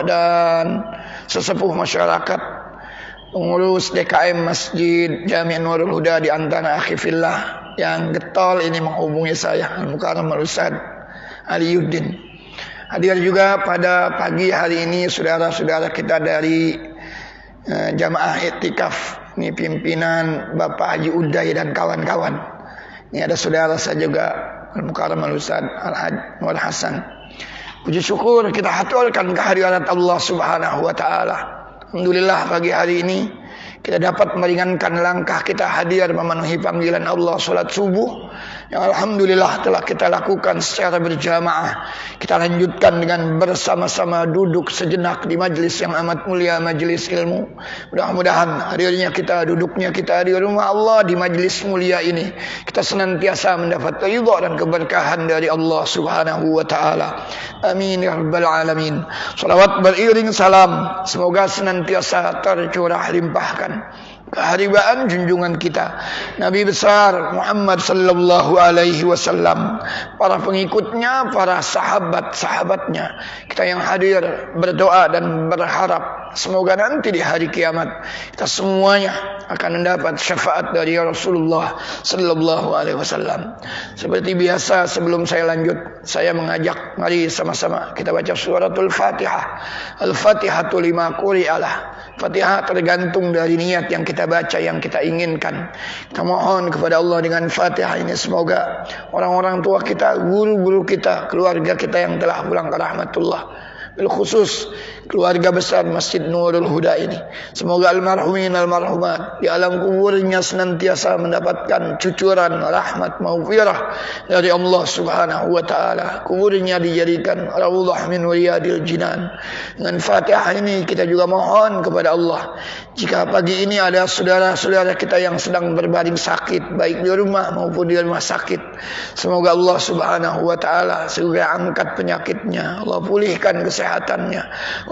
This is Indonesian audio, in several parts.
dan sesepuh masyarakat, pengurus DKM Masjid Jami' Nurul Huda di antara akhifillah yang getol ini menghubungi saya, Al-Mukarram Al-Ustaz Aliyuddin. Hadir juga pada pagi hari ini saudara-saudara kita dari Jamaah Iktikaf, ini pimpinan Bapak Haji Uday dan kawan-kawan. Ini ada saudara saya juga, Al-Mukarram Al-Ustaz Al-Haj Nur Hasan. Puji syukur kita haturkan kehadirat Allah Subhanahu wa taala. Alhamdulillah pagi hari ini kita dapat meringankan langkah kita hadir memenuhi panggilan Allah salat subuh yang alhamdulillah telah kita lakukan secara berjamaah. Kita lanjutkan dengan bersama-sama duduk sejenak di majlis yang amat mulia, majlis ilmu. Mudah-mudahan hadirnya kita, duduknya kita di rumah Allah di majlis mulia ini, kita senantiasa mendapat ridha dan keberkahan dari Allah Subhanahu wa taala. Amin ya rabbal alamin. Salawat beriring salam semoga senantiasa tercurah limpahkan keharibaan junjungan kita Nabi besar Muhammad sallallahu alaihi wasallam, para pengikutnya, para sahabat-sahabatnya, kita yang hadir berdoa dan berharap semoga nanti di hari kiamat kita semuanya akan mendapat syafaat dari Rasulullah sallallahu alaihi wasallam. Seperti biasa sebelum saya lanjut, saya mengajak mari sama-sama kita baca suratul Fatihah. Al-Fatihatu lima quri'alah. Fatihah tergantung dari niat yang kita baca, yang kita inginkan. Kita mohon kepada Allah dengan Fatihah ini semoga orang-orang tua kita, guru-guru kita, keluarga kita yang telah pulang ke rahmatullah, bil khusus keluarga besar Masjid Nurul Huda ini, semoga almarhumin almarhumat di alam kuburnya senantiasa mendapatkan cucuran rahmat maghfirah dari Allah Subhanahu wa taala. Kuburnya dijadikan raudhah min riyadil jinan. Dengan Fatihah ini kita juga mohon kepada Allah, jika pagi ini ada saudara-saudara kita yang sedang berbaring sakit baik di rumah maupun di rumah sakit, semoga Allah Subhanahu wa taala segera angkat penyakitnya, Allah pulihkan kesehatannya,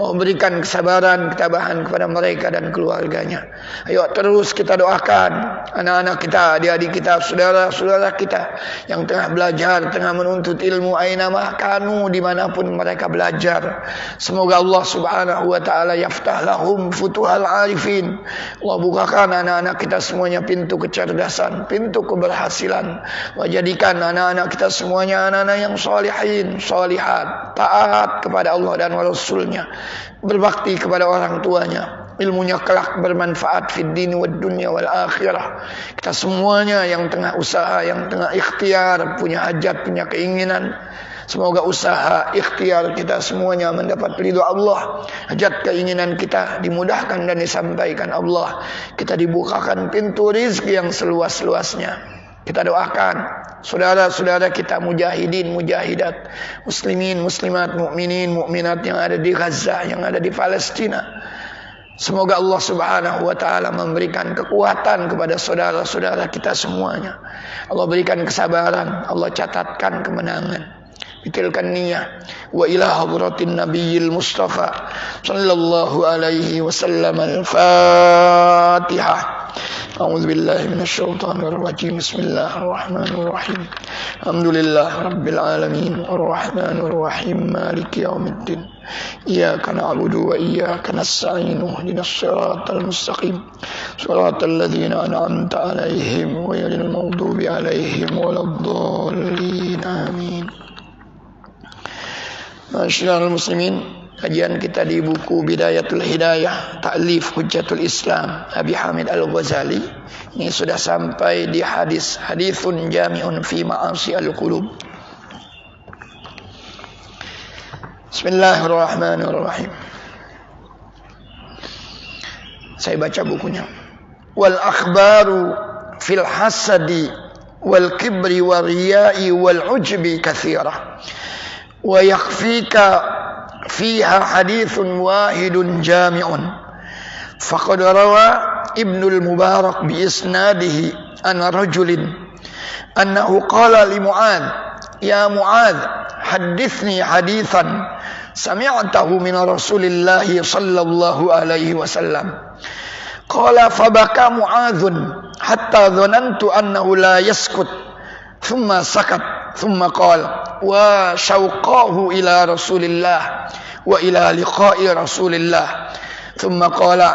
Allah berikan kesabaran, ketabahan kepada mereka dan keluarganya. Ayo terus kita doakan anak-anak kita, adik-adik kita, saudara-saudara kita yang tengah belajar, tengah menuntut ilmu, aina mahkanu, dimanapun mereka belajar. Semoga Allah Subhanahu wa taala yaftah lahum futuhal arifin. Allah bukakan anak-anak kita semuanya pintu kecerdasan, pintu keberhasilan. Jadikan anak-anak kita semuanya anak-anak yang sholihin, sholihat, taat kepada Allah dan Rasulnya, berbakti kepada orang tuanya, ilmunya kelak bermanfaat fid din wad dunya wal akhirah. Kita semuanya yang tengah usaha, yang tengah ikhtiar, punya hajat, punya keinginan, semoga usaha ikhtiar kita semuanya mendapat ridha Allah. Hajat keinginan kita dimudahkan dan disampaikan Allah. Kita dibukakan pintu rizki yang seluas-luasnya. Kita doakan saudara-saudara kita mujahidin, mujahidat, muslimin, muslimat, mukminin, mukminat yang ada di Gaza, yang ada di Palestina. Semoga Allah Subhanahu wa taala memberikan kekuatan kepada saudara-saudara kita semuanya. Allah berikan kesabaran, Allah catatkan kemenangan. Bitilkan niyah wa ila hadratin nabiyil mustafa sallallahu alaihi wasallam. Al-Fatihah. A'udzu billahi minasyaitonir rajim. Bismillahirrahmanirrahim. Alhamdulillah rabbil alamin arrahmanir rahim maliki yaumiddin. Iyyaka na'budu wa iyyaka nasta'in. Ihdinas siratal mustaqim. Siratal ladzina an'amta 'alaihim ghairil maghdubi 'alaihim waladdallin. Amin. Masyaallah muslimin, kajian kita di buku Bidayatul Hidayah Ta'lif Hujjatul Islam Abi Hamid Al-Ghazali ini sudah sampai di hadithun jami'un fi ma'asi al-qulub. Bismillahirrahmanirrahim. Saya baca bukunya. Wal akhbaru fil hasadi wal kibri wal riya'i wal ujbi katsirah wa yakfika fiha hadithun wahidun jami'un. Faqad rawa Ibnul Mubarak bi isnadihi an rajulin annahu qala li Mu'adz, ya Mu'adz, hadithni hadithan sami'tahu min Rasulillah sallallahu alaihi wasallam. Qala fabaka Mu'adzun hatta dhanantu annahu la yaskut, thumma sakat, thumma qala wa syauqahu ila Rasulillah wa ila liqa'i Rasulillah. Thumma qala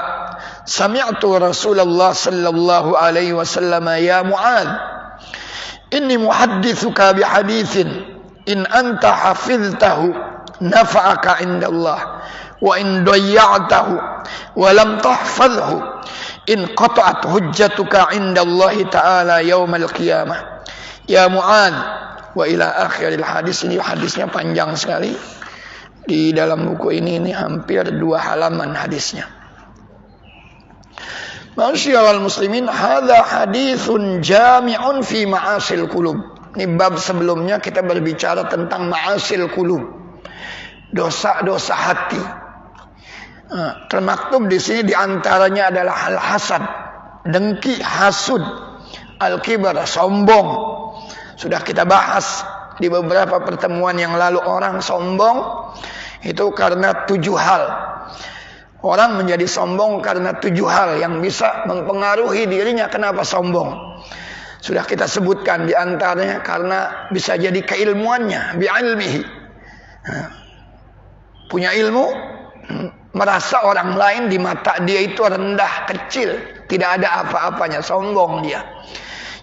sami'tu Rasulullah sallallahu alaihi wasallam ya Mu'adz inni muhaddithuka bi haditsin in anta hafiztahu nafa'aka indallah wa in dayya'tahu wa lam tahfazhu in qata'at hujjatuka indallahi ta'ala yaumal qiyamah. Ya Mu'adz wa ila akhiril hadis. Ini hadisnya panjang sekali. Di dalam buku ini hampir 2 halaman hadisnya. Ma'asyiral muslimin, hadza haditsun jami'un fi ma'asil qulub. Ini bab sebelumnya kita berbicara tentang ma'asil qulub, dosa-dosa hati. Termaktub di sini diantaranya adalah al-hasad, dengki, hasud, al-kibar, sombong. Sudah kita bahas di beberapa pertemuan yang lalu, orang sombong itu karena 7 hal. Orang menjadi sombong karena 7 hal yang bisa mempengaruhi dirinya. Kenapa sombong? Sudah kita sebutkan di antaranya karena bisa jadi keilmuannya, bi'ilmihi. Punya ilmu, merasa orang lain di mata dia itu rendah, kecil, tidak ada apa-apanya, sombong dia.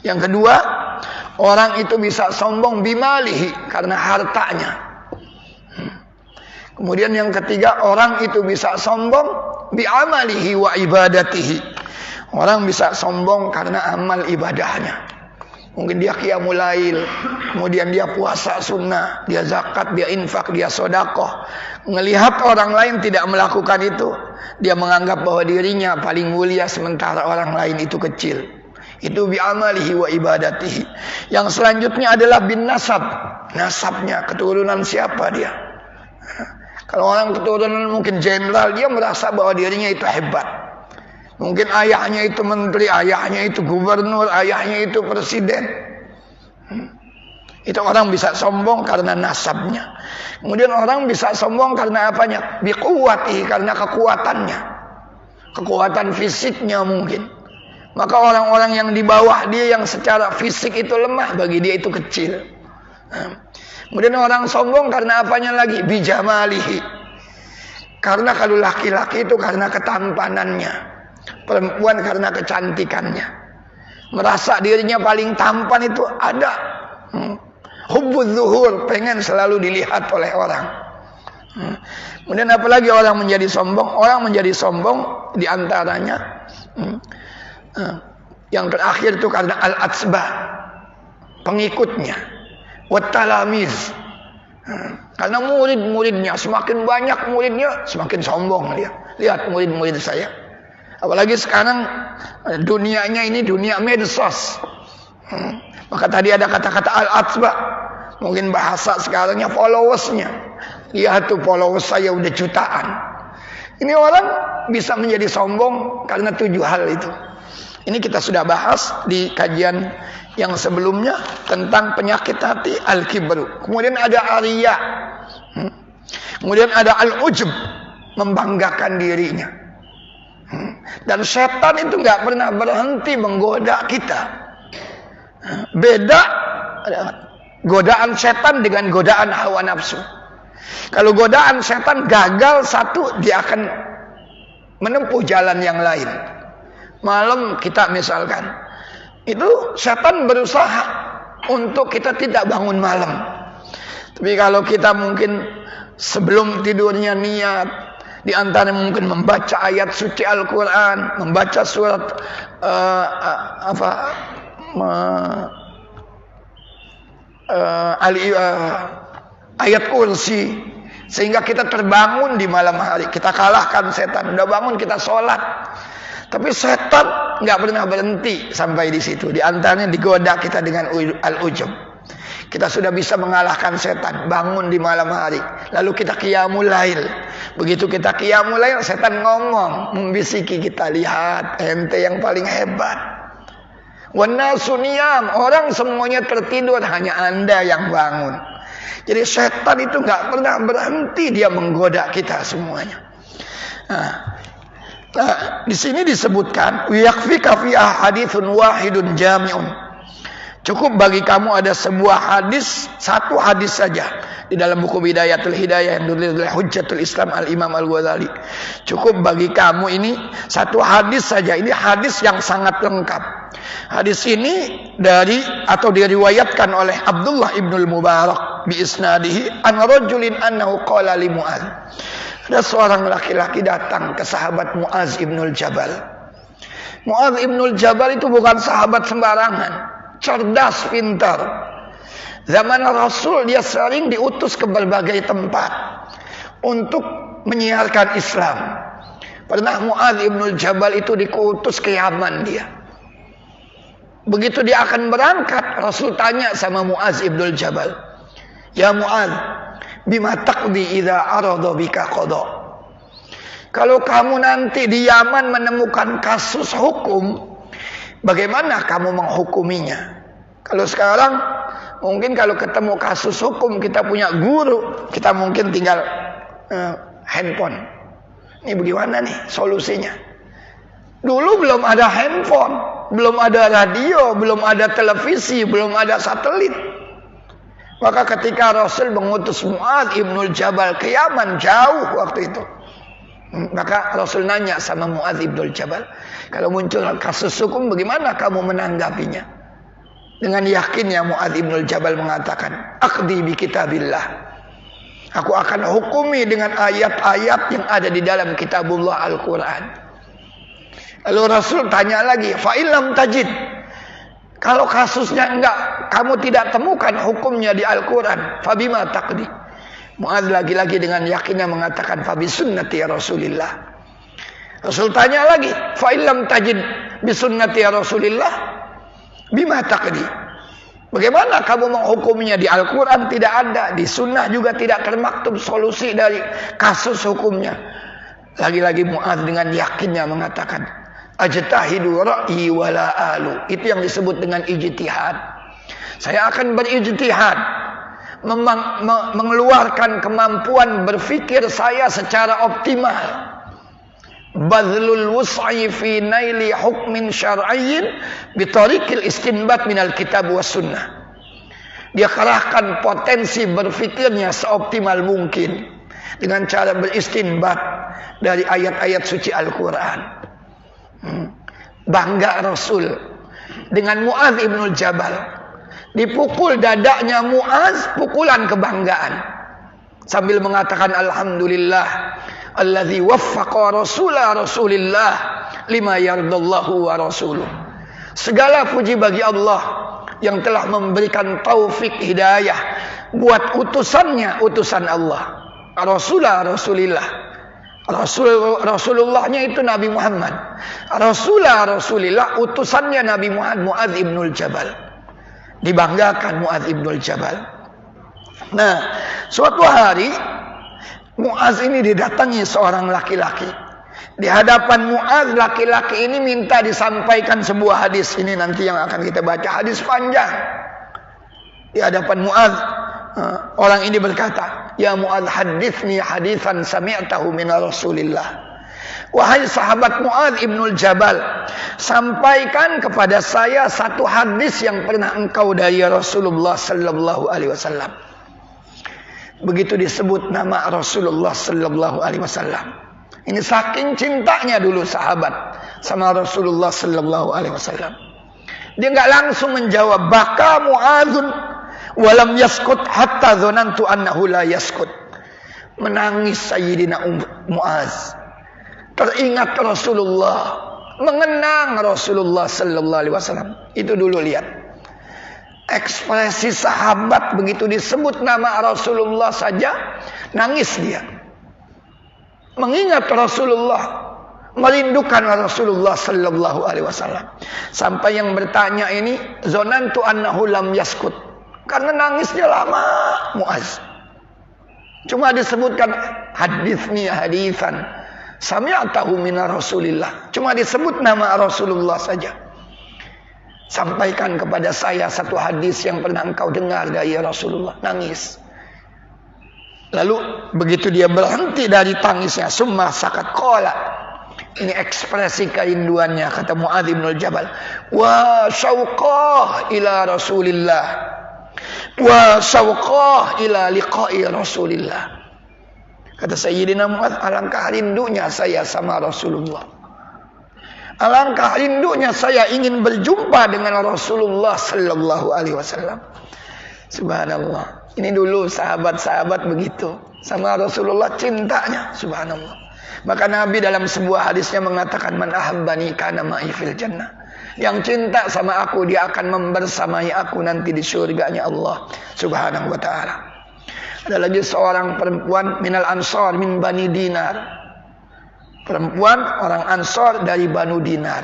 Yang kedua, orang itu bisa sombong bimalihi, karena hartanya. Kemudian yang ketiga, orang itu bisa sombong bi'amalihi wa ibadatihi. Orang bisa sombong karena amal ibadahnya. Mungkin dia qiyamul lail, kemudian dia puasa sunnah, dia zakat, dia infak, dia sedekah. Melihat orang lain tidak melakukan itu, dia menganggap bahwa dirinya paling mulia sementara orang lain itu kecil. Itu bi'amalihi wa ibadatihi. Yang selanjutnya adalah bin nasab. Nasabnya, keturunan siapa dia. Kalau orang keturunan mungkin jenderal, dia merasa bahwa dirinya itu hebat. Mungkin ayahnya itu menteri, ayahnya itu gubernur, ayahnya itu presiden. Itu orang bisa sombong karena nasabnya. Kemudian orang bisa sombong karena apanya? Biquwwatihi, karena kekuatannya. Kekuatan fisiknya mungkin. Maka orang-orang yang di bawah dia yang secara fisik itu lemah, bagi dia itu kecil. Kemudian orang sombong karena apanya lagi? Bijamalihi. Karena kalau laki-laki itu karena ketampanannya, perempuan karena kecantikannya. Merasa dirinya paling tampan itu ada. Hubbuz zuhur, pengen selalu dilihat oleh orang. Kemudian apalagi orang menjadi sombong? Orang menjadi sombong diantaranya yang terakhir itu karena al-atsba, pengikutnya. Wattalamiz, karena murid-muridnya, semakin banyak muridnya semakin sombong dia. Lihat murid-murid saya. Apalagi sekarang dunianya ini dunia medsos. Maka tadi ada kata-kata al-atsba, mungkin bahasa sekarangnya followersnya. Lihat tuh followers saya udah jutaan. Ini orang bisa menjadi sombong karena 7 hal itu. Ini kita sudah bahas di kajian yang sebelumnya tentang penyakit hati, al-kibru. Kemudian ada ariya. Kemudian ada al-ujub, membanggakan dirinya. Dan setan itu nggak pernah berhenti menggoda kita. Beda godaan setan dengan godaan hawa nafsu. Kalau godaan setan gagal satu, dia akan menempuh jalan yang lain. Malam kita misalkan, itu setan berusaha untuk kita tidak bangun malam. Tapi kalau kita mungkin sebelum tidurnya niat, di antara mungkin membaca ayat suci Al-Quran, membaca surat ayat kursi, sehingga kita terbangun di malam hari. Kita kalahkan setan. Udah bangun kita sholat. Tapi setan nggak pernah berhenti sampai di situ. Di antaranya digoda kita dengan al-ujub. Kita sudah bisa mengalahkan setan, bangun di malam hari. Lalu kita qiyamul lail. Begitu kita qiyamul lail, setan ngomong, membisiki kita, lihat ente yang paling hebat. Wan nasu niyam, orang semuanya tertidur, hanya Anda yang bangun. Jadi setan itu nggak pernah berhenti dia menggoda kita semuanya. Nah, di sini disebutkan yakfika fi ahaditsun wahidun jami'un. Cukup bagi kamu ada sebuah hadis, satu hadis saja di dalam buku Bidayatul Hidayah yang ditulis oleh Hujjatul Islam Al-Imam Al-Ghazali. Cukup bagi kamu ini satu hadis saja. Ini hadis yang sangat lengkap. Hadis ini diriwayatkan oleh Abdullah ibnul Mubarak bi isnadihi an rajulin annahu qala li Mu'adz. Ada seorang laki-laki datang ke sahabat Mu'adz ibnul Jabal. Mu'adz ibnul Jabal itu bukan sahabat sembarangan. Cerdas, pintar. Zaman Rasul dia sering diutus ke berbagai tempat untuk menyiarkan Islam. Pernah Mu'adz ibnul Jabal itu diutus ke Yaman dia. Begitu dia akan berangkat, Rasul tanya sama Mu'adz ibnul Jabal, "Ya Mu'adz, bima taqdi idza arada bika qada?" Kalau kamu nanti di Yaman menemukan kasus hukum, bagaimana kamu menghukuminya? Kalau sekarang mungkin kalau ketemu kasus hukum, kita punya guru, kita mungkin tinggal handphone. Ini bagaimana nih solusinya? Dulu belum ada handphone, belum ada radio, belum ada televisi, belum ada satelit. Maka ketika Rasul mengutus Mu'adz ibnul Jabal ke Yaman, jauh waktu itu, maka Rasul nanya sama Mu'adz ibnul Jabal, kalau muncul kasus hukum bagaimana kamu menanggapinya? Dengan yakinnya Mu'adz ibnul Jabal mengatakan, "Aqdi bi kitabillah." Aku akan hukumi dengan ayat-ayat yang ada di dalam kitabullah Al-Quran. Lalu Rasul tanya lagi, "Fa illam tajid." Kalau kasusnya kamu tidak temukan hukumnya di Al-Quran, fa bima taqdi. Mu'adz lagi-lagi dengan yakinnya mengatakan, "Fa bi sunnati ya Rasulillah." Rasul tanya lagi, "Fa illam tajid bi sunnati ya Rasulillah, bima taqdi." Bagaimana kamu menghukumnya? Di Al-Quran tidak ada, di sunnah juga tidak termaktub solusi dari kasus hukumnya. Lagi-lagi Mu'adz dengan yakinnya mengatakan, "Ajtahidu ra'yi wala alu." Itu yang disebut dengan ijtihad. Saya akan berijtihad, mengeluarkan kemampuan berfikir saya secara optimal. Badlul wus'i fi naili hukmin syar'iyyin bitariqil istinbat minal kitab was sunnah. Dia kerahkan potensi berfikirnya seoptimal mungkin dengan cara beristinbat dari ayat-ayat suci Al-Quran. Bangga Rasul dengan Mu'adz ibnul Jabal. Dipukul dadanya Mu'adz, pukulan kebanggaan, sambil mengatakan, "Alhamdulillah alladzi waffaqa Rasulillah lima yardallahu wa rasuluh." Segala puji bagi Allah yang telah memberikan taufik hidayah buat utusannya, utusan Allah. Rasulillah. Rasulullahnya itu Nabi Muhammad. Rasulillah, utusannya Nabi Muhammad, Mu'adz ibnul Jabal. Dibanggakan Mu'adz ibnul Jabal. Nah, suatu hari Mu'adz ini didatangi seorang laki-laki. Di hadapan Mu'adz, laki-laki ini minta disampaikan sebuah hadis. Ini nanti yang akan kita baca, hadis panjang. Di hadapan Mu'adz, orang ini berkata, "Ya Mu'adz, haditsni hadisan sami'tahu min Rasulillah." Wahai sahabat Mu'adz ibnul Jabal, sampaikan kepada saya satu hadis yang pernah engkau dari Rasulullah sallallahu alaihi wasallam. Begitu disebut nama Rasulullah sallallahu alaihi wasallam. Ini saking cintanya dulu sahabat sama Rasulullah sallallahu alaihi wasallam. Dia enggak langsung menjawab, "Baka Mu'adzun walam yaskut hatta dzanantu annahu la yaskut." Menangis Sayyidina Mu'adz. Teringat Rasulullah, mengenang Rasulullah sallallahu alaihi wasallam. Itu dulu lihat. Ekspresi sahabat begitu disebut nama Rasulullah saja nangis dia. Mengingat Rasulullah, merindukan Rasulullah sallallahu alaihi wasallam. Sampai yang bertanya ini, zonantu annahu lam yaskut. Karena nangisnya lama Mu'adz. Cuma disebutkan haditsni hadisan sami'tahu min Rasulillah. Cuma disebut nama Rasulullah saja. Sampaikan kepada saya satu hadis yang pernah engkau dengar dari Rasulullah. Nangis. Lalu begitu dia berhenti dari tangisnya, summa sakat qala, Ini ekspresi kerinduannya, kata Muadz bin Jabal. Wa syauqah ila Rasulillah. Wa syauqah ila liqa'i Rasulillah. Kata Sayyidina Muadz, alangkah rindunya saya sama Rasulullah. Alangkah rindunya saya ingin berjumpa dengan Rasulullah sallallahu alaihi wasallam. Subhanallah. Ini dulu sahabat-sahabat begitu. Sama Rasulullah cintanya, subhanallah. Maka Nabi dalam sebuah hadisnya mengatakan, man ahabbani kana ma'i fil jannah. Yang cinta sama aku, dia akan membersamai aku nanti di surganya Allah subhanahu wa ta'ala. Ada lagi seorang perempuan minal ansar min Bani Dinar. Perempuan orang Ansar dari Banu Dinar.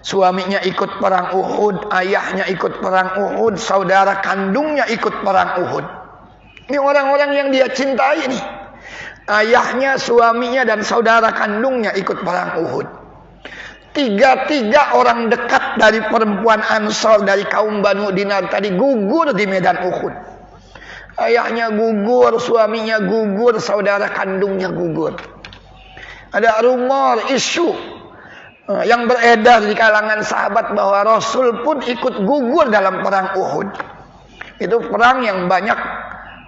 Suaminya ikut perang Uhud, ayahnya ikut perang Uhud, saudara kandungnya ikut perang Uhud. Ini orang-orang yang dia cintai nih. Ayahnya, suaminya, dan saudara kandungnya ikut perang Uhud. Tiga orang dekat dari perempuan Ansar dari kaum Banu Dinar tadi gugur di medan Uhud. Ayahnya gugur, suaminya gugur, saudara kandungnya gugur. Ada rumor, isu yang beredar di kalangan sahabat bahwa Rasul pun ikut gugur dalam perang Uhud. Itu perang yang banyak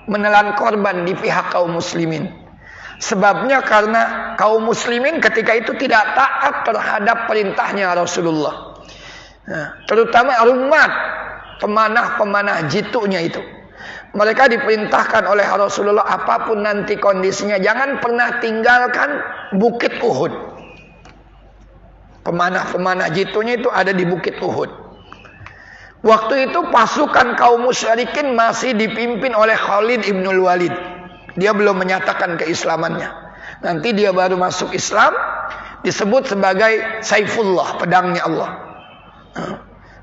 menelan korban di pihak kaum muslimin. Sebabnya karena kaum muslimin ketika itu tidak taat terhadap perintahnya Rasulullah. Terutama umat pemanah-pemanah jitunya itu. Mereka diperintahkan oleh Rasulullah, apapun nanti kondisinya, jangan pernah tinggalkan bukit Uhud. Pemanah-pemanah jitunya itu ada di bukit Uhud. Waktu itu pasukan kaum musyrikin masih dipimpin oleh Khalid ibn Walid. Dia belum menyatakan keislamannya. Nanti dia baru masuk Islam, disebut sebagai Saifullah, pedangnya Allah.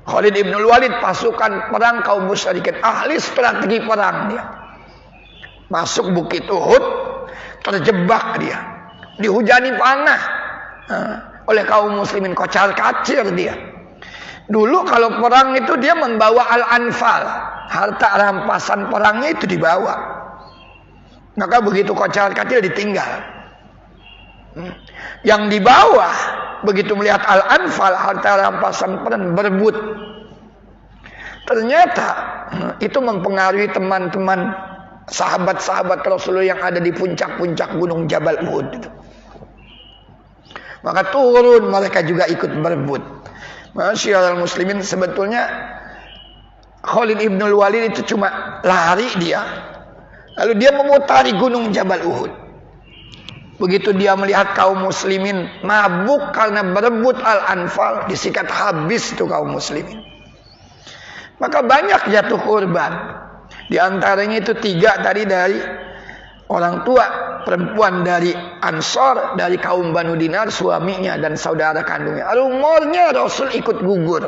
Khalid ibn Walid, pasukan perang kaum musyrikin, ahli strategi perang dia. Masuk bukit Uhud, terjebak dia. Dihujani panah oleh kaum muslimin, kocar-kacir dia. Dulu kalau perang itu dia membawa al-anfal, harta rampasan perangnya itu dibawa. Maka begitu kocar-kacir ditinggal. Yang di bawah begitu melihat al-anfal, harta rampasan perang, berebut. Ternyata itu mempengaruhi teman-teman sahabat-sahabat Rasulullah yang ada di puncak-puncak gunung Jabal Uhud itu. Maka turun mereka juga ikut berebut. Masyiral muslimin, sebetulnya Khalid ibn Walid itu cuma lari dia. Lalu dia memutari gunung Jabal Uhud. Begitu dia melihat kaum muslimin mabuk karena berebut al-anfal, disikat habis itu kaum muslimin. Maka banyak jatuh korban. Di antaranya itu 3 tadi dari orang tua, perempuan dari Ansar, dari kaum Banu Dinar, suaminya dan saudara kandungnya. Rumornya Rasul ikut gugur.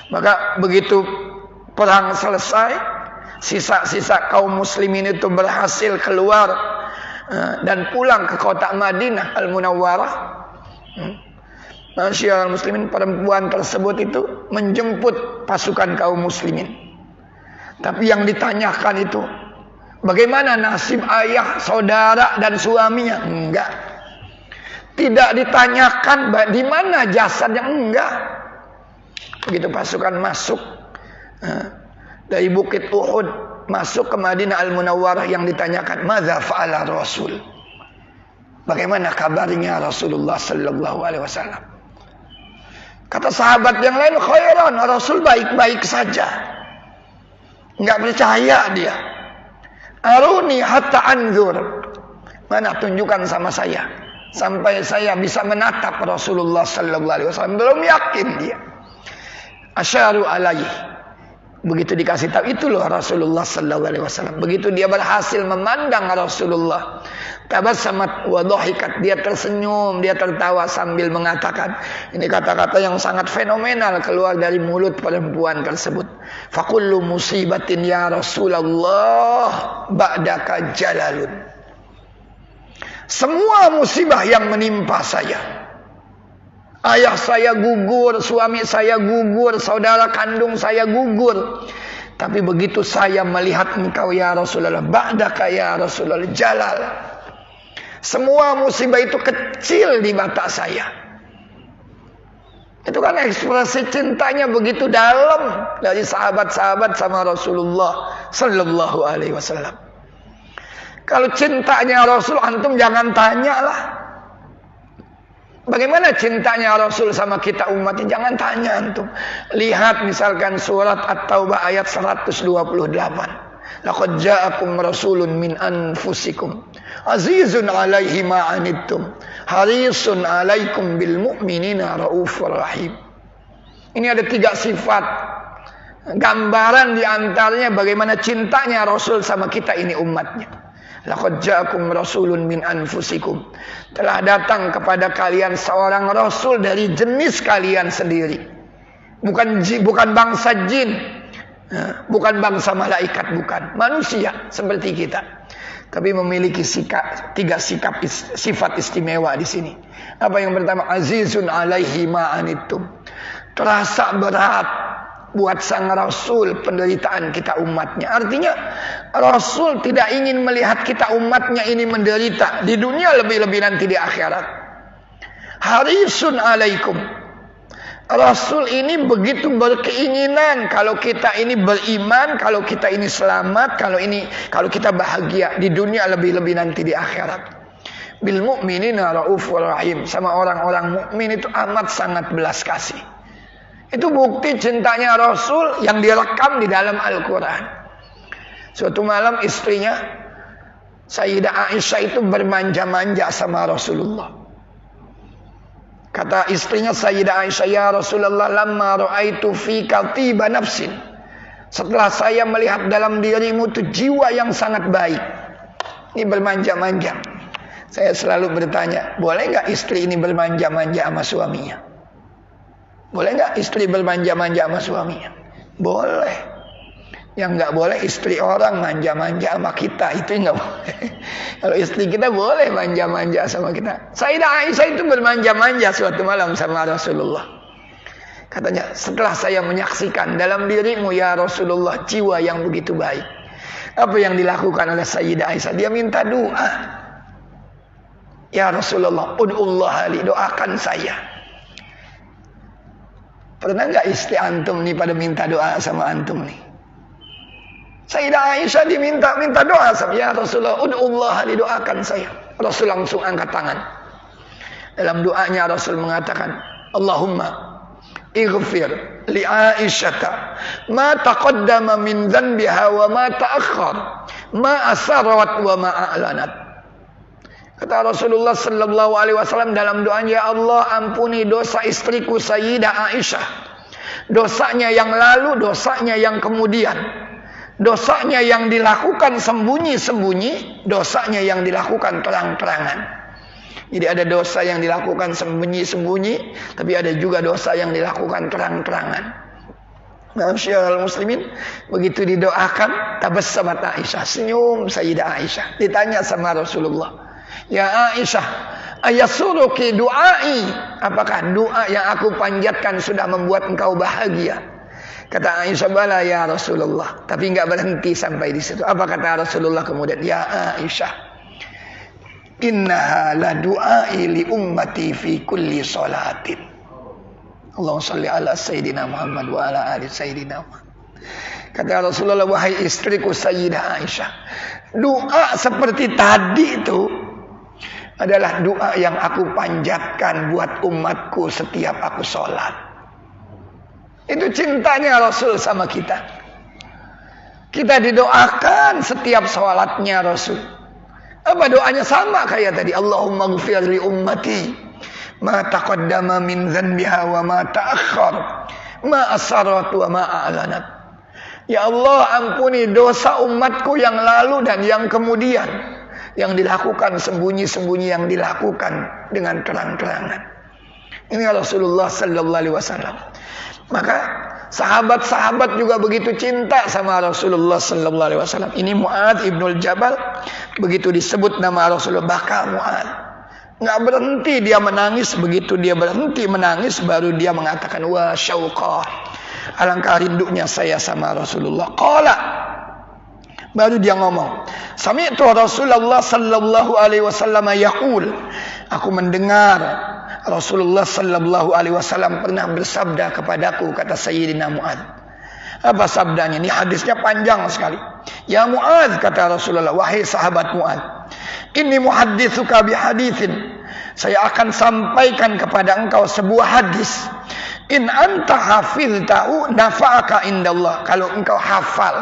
Maka begitu perang selesai, sisa-sisa kaum muslimin itu berhasil keluar dan pulang ke kota Madinah Al-Munawwarah. Masyiral muslimin, perempuan tersebut itu menjemput pasukan kaum muslimin. Tapi yang ditanyakan itu, bagaimana nasib ayah, saudara, dan suaminya? Enggak. Tidak ditanyakan di mana jasadnya, enggak. Begitu pasukan masuk dari bukit Uhud, masuk ke Madinah Al-Munawwarah, yang ditanyakan, madza fa'ala Rasul? Bagaimana kabarnya Rasulullah sallallahu alaihi wasallam? Kata sahabat yang lain, khairan, Rasul baik-baik saja. Enggak percaya dia. Aruni hatta anzur. Mana, tunjukkan sama saya sampai saya bisa menatap Rasulullah sallallahu alaihi wasallam. Belum yakin dia. Asyaru alaihi. Begitu dikasih tahu, itu loh Rasulullah sallallahu alaihi wasallam. Begitu dia berhasil memandang Rasulullah, tabassamat wa dhahikat, dia tersenyum, dia tertawa sambil mengatakan, ini kata-kata yang sangat fenomenal keluar dari mulut perempuan tersebut. Fakullu musibatin ya Rasulullah ba'daka jalalun. Semua musibah yang menimpa saya, ayah saya gugur, suami saya gugur, saudara kandung saya gugur, tapi begitu saya melihat engkau ya Rasulullah, ba'daka ya Rasulullah, jalal. Semua musibah itu kecil di mata saya. Itu kan ekspresi cintanya begitu dalam dari sahabat-sahabat sama Rasulullah sallallahu alaihi wasallam. Kalau cintanya Rasul antum jangan tanyalah. Bagaimana cintanya Rasul sama kita umatnya, jangan tanya antum. Lihat misalkan surat At-Taubah ayat 128. Laqad ja'akum rasulun min anfusikum azizun 'alaihi ma 'anittum harisun 'alaikum bil mu'minina raufur rahim. Ini ada 3 sifat. Gambaran di antaranya bagaimana cintanya Rasul sama kita ini umatnya. Laqad ja'akum rasulun min anfusikum. Telah datang kepada kalian seorang rasul dari jenis kalian sendiri. Bukan bangsa jin, bukan bangsa malaikat, bukan manusia seperti kita. Tapi memiliki 3 sifat istimewa di sini. Apa yang pertama? Azizun 'alaihi ma 'anittum. Terasa berat buat sang Rasul penderitaan kita umatnya. Artinya Rasul tidak ingin melihat kita umatnya ini menderita di dunia, lebih-lebih nanti di akhirat. Harisun 'alaikum. Rasul ini begitu berkeinginan kalau kita ini beriman, kalau kita ini selamat, kalau kita bahagia di dunia, lebih-lebih nanti di akhirat. Bil mu'minina raufur rahim. Sama orang-orang mukmin itu amat sangat belas kasih. Itu bukti cintanya Rasul yang direkam di dalam Al-Quran. Suatu malam istrinya Sayyidah Aisyah itu bermanja-manja sama Rasulullah. Kata istrinya Sayyidah Aisyah, ya Rasulullah, lamma ra'aitu fika tiba nafsin. Setelah saya melihat dalam dirimu itu jiwa yang sangat baik. Ini bermanja-manja. Saya selalu bertanya, boleh nggak istri ini bermanja-manja sama suaminya? Boleh nggak istri bermanja-manja sama suaminya? Boleh. Yang nggak boleh istri orang manja-manja sama kita, itu nggak boleh. Kalau istri kita boleh manja-manja sama kita. Sayyidah Aisyah itu bermanja-manja suatu malam sama Rasulullah. Katanya, setelah saya menyaksikan dalam dirimu ya Rasulullah jiwa yang begitu baik. Apa yang dilakukan oleh Sayyidah Aisyah? Dia minta doa. Ya Rasulullah, ud'ullah li, doakan saya. Pernah nggak istri antum nih pada minta doa sama antum nih? Sayyidah Aisyah diminta doa sama ya Rasulullah, ud'ullah li, doakan saya. Rasul langsung angkat tangan. Dalam doanya Rasul mengatakan, Allahumma ighfir li Aisyata ma taqaddama min dhanbiha wa ma ta'akhkhar, ma asarrat wa ma a'lanat. Kata Rasulullah sallallahu alaihi wasallam dalam doanya, ya Allah ampuni dosa istriku Sayyidah Aisyah. Dosanya yang lalu, dosanya yang kemudian. Dosanya yang dilakukan sembunyi-sembunyi, dosanya yang dilakukan terang-terangan. Jadi ada dosa yang dilakukan sembunyi-sembunyi, tapi ada juga dosa yang dilakukan terang-terangan. Ma'asyiral muslimin, begitu didoakan, tabassamat Aisyah, senyum Sayyidah Aisyah. Ditanya sama Rasulullah, ya Aisyah, ayasuruki du'ai, apakah doa yang aku panjatkan sudah membuat engkau bahagia? Kata Aisyah, bala ya Rasulullah. Tapi enggak berhenti sampai di situ. Apa kata Rasulullah kemudian? Ya Aisyah, innaha la du'ai li ummati fi kulli salatin. Allahumma shalli ala Sayyidina Muhammad wa ala ali Sayyidina Muhammad. Kata Rasulullah, wahai istriku Sayyidah Aisyah, doa seperti tadi itu adalah doa yang aku panjatkan buat umatku setiap aku sholat. Itu cintanya Rasul sama kita. Kita didoakan setiap sholatnya Rasul. Apa doanya? Sama kayak tadi. Allahumma ghfir li ummati ma taqaddama min dhanbiha wa ma ta'akhkhar, ma asarrat wa ma a'lanat. Ya Allah ampuni dosa umatku yang lalu dan yang kemudian, yang dilakukan sembunyi-sembunyi, yang dilakukan dengan terang-terangan. Ini Rasulullah sallallahu alaihi wasallam. Maka sahabat-sahabat juga begitu cinta sama Rasulullah sallallahu alaihi wasallam. Ini Mu'adz ibnul Jabal, begitu disebut nama Rasulullah, baka Mu'adz. Enggak berhenti dia menangis, begitu dia berhenti menangis baru dia mengatakan, wa syauqah, alangkah rindunya saya sama Rasulullah. Qala, Baru dia ngomong, sami'tu Rasulullah sallallahu alaihi wasallam yaqul. Aku mendengar Rasulullah sallallahu alaihi wasallam pernah bersabda kepadaku, kata Sayyidina Mu'adz. Apa sabdanya? Ini hadisnya panjang sekali. Ya Mu'adz, kata Rasulullah, wahai sahabat Mu'adz, inni muhadditsuka bihaditsin. Saya akan sampaikan kepada engkau sebuah hadis. In anta hafiztahu nafa'aka indallah. Kalau engkau hafal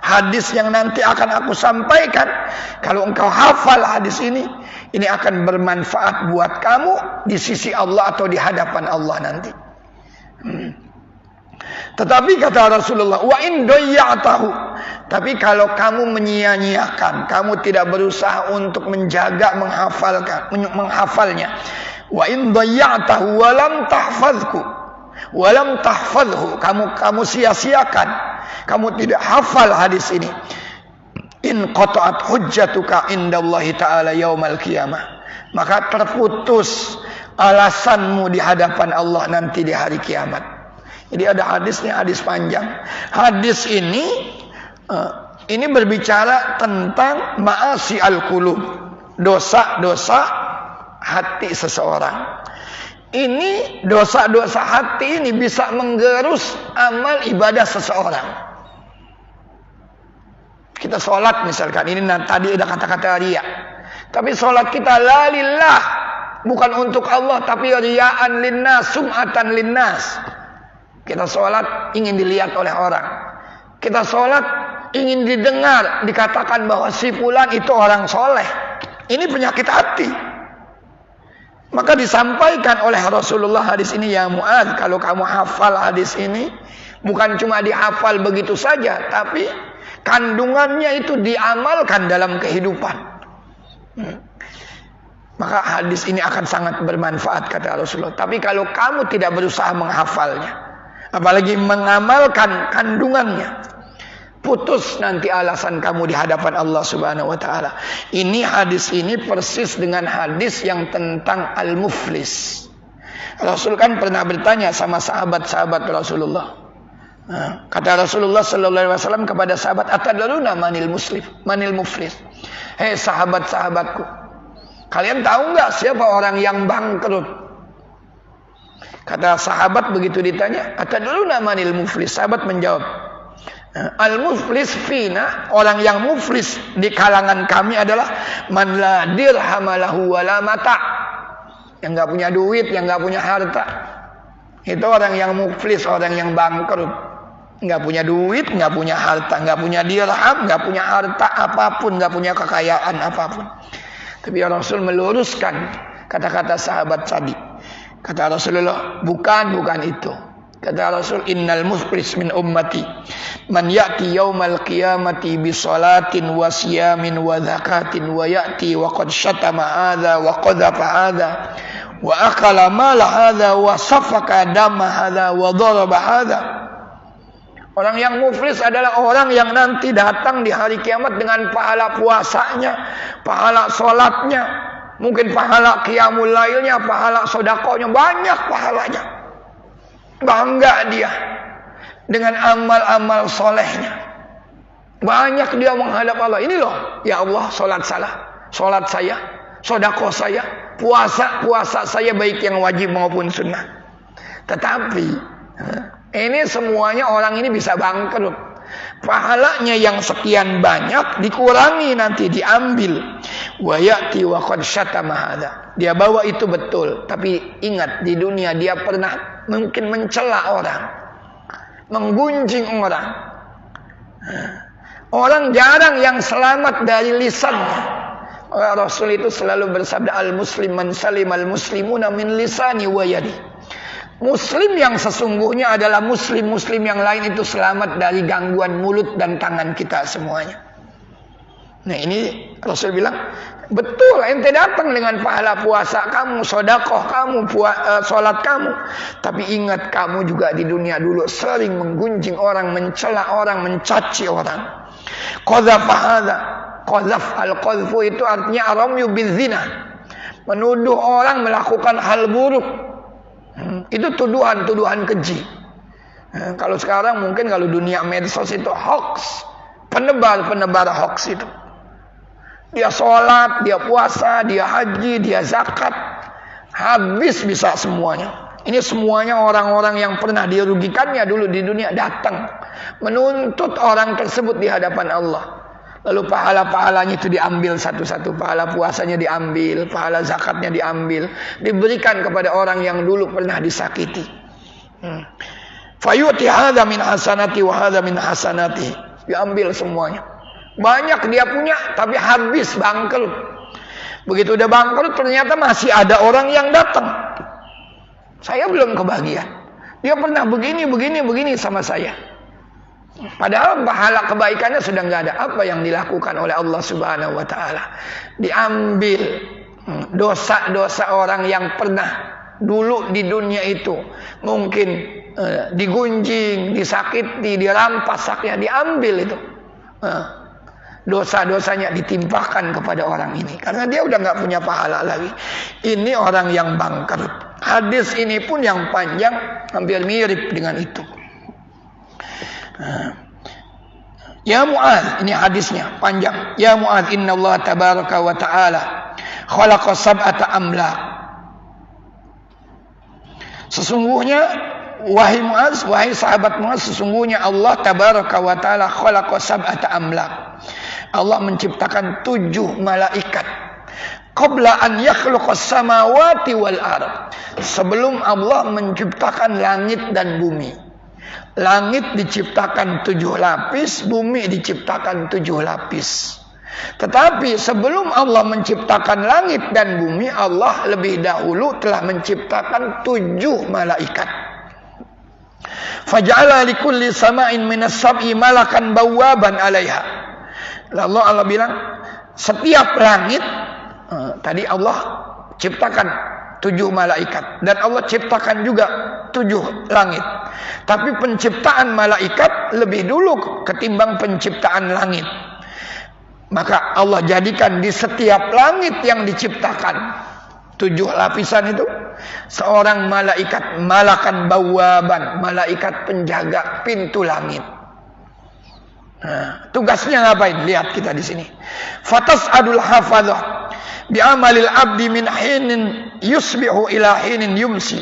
hadis yang nanti akan aku sampaikan, kalau engkau hafal hadis ini akan bermanfaat buat kamu di sisi Allah atau di hadapan Allah nanti. Tetapi kata Rasulullah, wa in dayya'tahu, tapi kalau kamu menyia-nyiakan, kamu tidak berusaha untuk menjaga menghafalnya, wa in dayya'tahu wa lam tahfazhu wa lam tahfazhu, kamu sia-siakan, kamu tidak hafal hadis ini, in qata'at hujjatuka indallahi ta'ala yaumal qiyamah, maka terputus alasanmu di hadapan Allah nanti di hari kiamat. Jadi ada hadisnya, hadis panjang. Hadis ini berbicara tentang ma'asi al-qulub, dosa-dosa hati seseorang. Ini dosa-dosa hati ini bisa menggerus amal ibadah seseorang. Kita sholat misalkan, ini tadi ada kata-kata riya, tapi sholat kita la lillah, bukan untuk Allah, tapi riya'an linnas, sum'atan linnas. Kita sholat ingin dilihat oleh orang. Kita sholat ingin didengar, dikatakan bahwa si fulan itu orang soleh. Ini penyakit hati. Maka disampaikan oleh Rasulullah hadis ini, ya Mu'adz, kalau kamu hafal hadis ini, bukan cuma dihafal begitu saja, tapi kandungannya itu diamalkan dalam kehidupan. Maka hadis ini akan sangat bermanfaat, kata Rasulullah. Tapi kalau kamu tidak berusaha menghafalnya, apalagi mengamalkan kandungannya, putus nanti alasan kamu di hadapan Allah Subhanahu wa taala. Ini hadis ini persis dengan hadis yang tentang al-muflis. Rasul kan pernah bertanya sama sahabat-sahabat Rasulullah. Kata Rasulullah sallallahu alaihi wasallam kepada sahabat, atadruna manil muflis? Hei sahabat-sahabatku, kalian tahu enggak siapa orang yang bangkrut? Kata sahabat begitu ditanya, atadruna manil muflis? Sahabat menjawab, al-muflis fina, orang yang muflis di kalangan kami adalah man la dirhamalahu wala mata, yang enggak punya duit, yang enggak punya harta. Itu orang yang muflis, orang yang bangkrut. Enggak punya duit, enggak punya harta, enggak punya dirham, enggak punya harta apapun, enggak punya kekayaan apapun. Tapi Rasul meluruskan kata-kata sahabat tadi. Kata Rasulullah, bukan itu. Kata Rasul, innal muflis min ummati man ya'ti yaumal qiyamati bi salatin wa siyamin wa zakatin wa ya'ti wa qad syatama hadza wa qadhafa hadza wa akala mal hadza wa safaka dama hadza wa daraba hadza. Orang yang muflis adalah orang yang nanti datang di hari kiamat dengan pahala puasanya, pahala salatnya, mungkin pahala qiyamul lailnya, pahala sedekahnya, banyak pahalanya. Bangga dia dengan amal-amal solehnya. Banyak dia menghadap Allah. Ini loh, ya Allah, salat saya, sedekah saya, puasa saya, baik yang wajib maupun sunnah. Tetapi ini semuanya orang ini bisa bangkrut. Pahalanya yang sekian banyak dikurangi, nanti diambil. Wa ya'ti wa qad syatama hadza. Dia bawa itu betul, tapi ingat di dunia dia pernah mungkin mencela orang, menggunjing orang. Orang jarang yang selamat dari lisannya. Rasul itu selalu bersabda, al-muslim man salimal muslimuna min lisani wa yadi. Muslim yang sesungguhnya adalah muslim-muslim yang lain itu selamat dari gangguan mulut dan tangan kita semuanya. Nah ini Rasul bilang, betul ente datang dengan pahala puasa kamu, sedekah kamu, salat kamu, tapi ingat kamu juga di dunia dulu sering menggunjing orang, mencela orang, mencaci orang. Qadhafa hadza, qadhaf al-qadhfu itu artinya aramyu bizina, menuduh orang melakukan hal buruk. Itu tuduhan keji. Kalau sekarang mungkin kalau dunia medsos itu hoax, penebar hoax itu. Dia sholat, dia puasa, dia haji, dia zakat, habis bisa semuanya. Ini semuanya orang-orang yang pernah dirugikannya dulu di dunia datang menuntut orang tersebut di hadapan Allah. Lalu pahala-pahalanya itu diambil satu-satu. Pahala puasanya diambil, pahala zakatnya diambil, diberikan kepada orang yang dulu pernah disakiti. Fayu'ti hadza min hasanati wa hadza min hasanati. Diambil semuanya. Banyak dia punya tapi habis, bangkrut. Begitu udah bangkrut ternyata masih ada orang yang datang. Saya belum kebahagiaan. Dia pernah begini sama saya. Padahal pahala kebaikannya sudah nggak ada. Apa yang dilakukan oleh Allah Subhanahu wa taala? Diambil dosa-dosa orang yang pernah dulu di dunia itu mungkin digunjing, disakiti, dirampas haknya, diambil itu. Dosa-dosanya ditimpakan kepada orang ini karena dia udah nggak punya pahala lagi. Ini orang yang bangkrut. Hadis ini pun yang panjang hampir mirip dengan itu. Ya Mu'adz, ini hadisnya panjang. Ya Mu'adz, inna Allah tabaraka wa ta'ala khalaqa sab'ata amlak. Sesungguhnya wahai Mu'adz, wahai sahabat Mu'adz, sesungguhnya Allah tabaraka wa ta'ala khalaqa sab'ata amlak. Allah menciptakan 7 malaikat. Qabla an yakhluqas samawati wal ard. Sebelum Allah menciptakan langit dan bumi. Langit diciptakan 7 lapis, bumi diciptakan 7 lapis. Tetapi sebelum Allah menciptakan langit dan bumi, Allah lebih dahulu telah menciptakan 7 malaikat. Faja'ala likulli sama'in minas sab'i malakan bawwaban 'alaiha. Lalu Allah bilang, setiap langit tadi Allah ciptakan 7 malaikat dan Allah ciptakan juga 7 langit. Tapi penciptaan malaikat lebih dulu ketimbang penciptaan langit. Maka Allah jadikan di setiap langit yang diciptakan 7 lapisan itu seorang malaikat, malakan bawaban, malaikat penjaga pintu langit. Nah, tugasnya ngapain? Lihat kita di sini. Fatas'adul hafadzah bi'amalil abdi min hinin yusbihu ila hinin yumsi.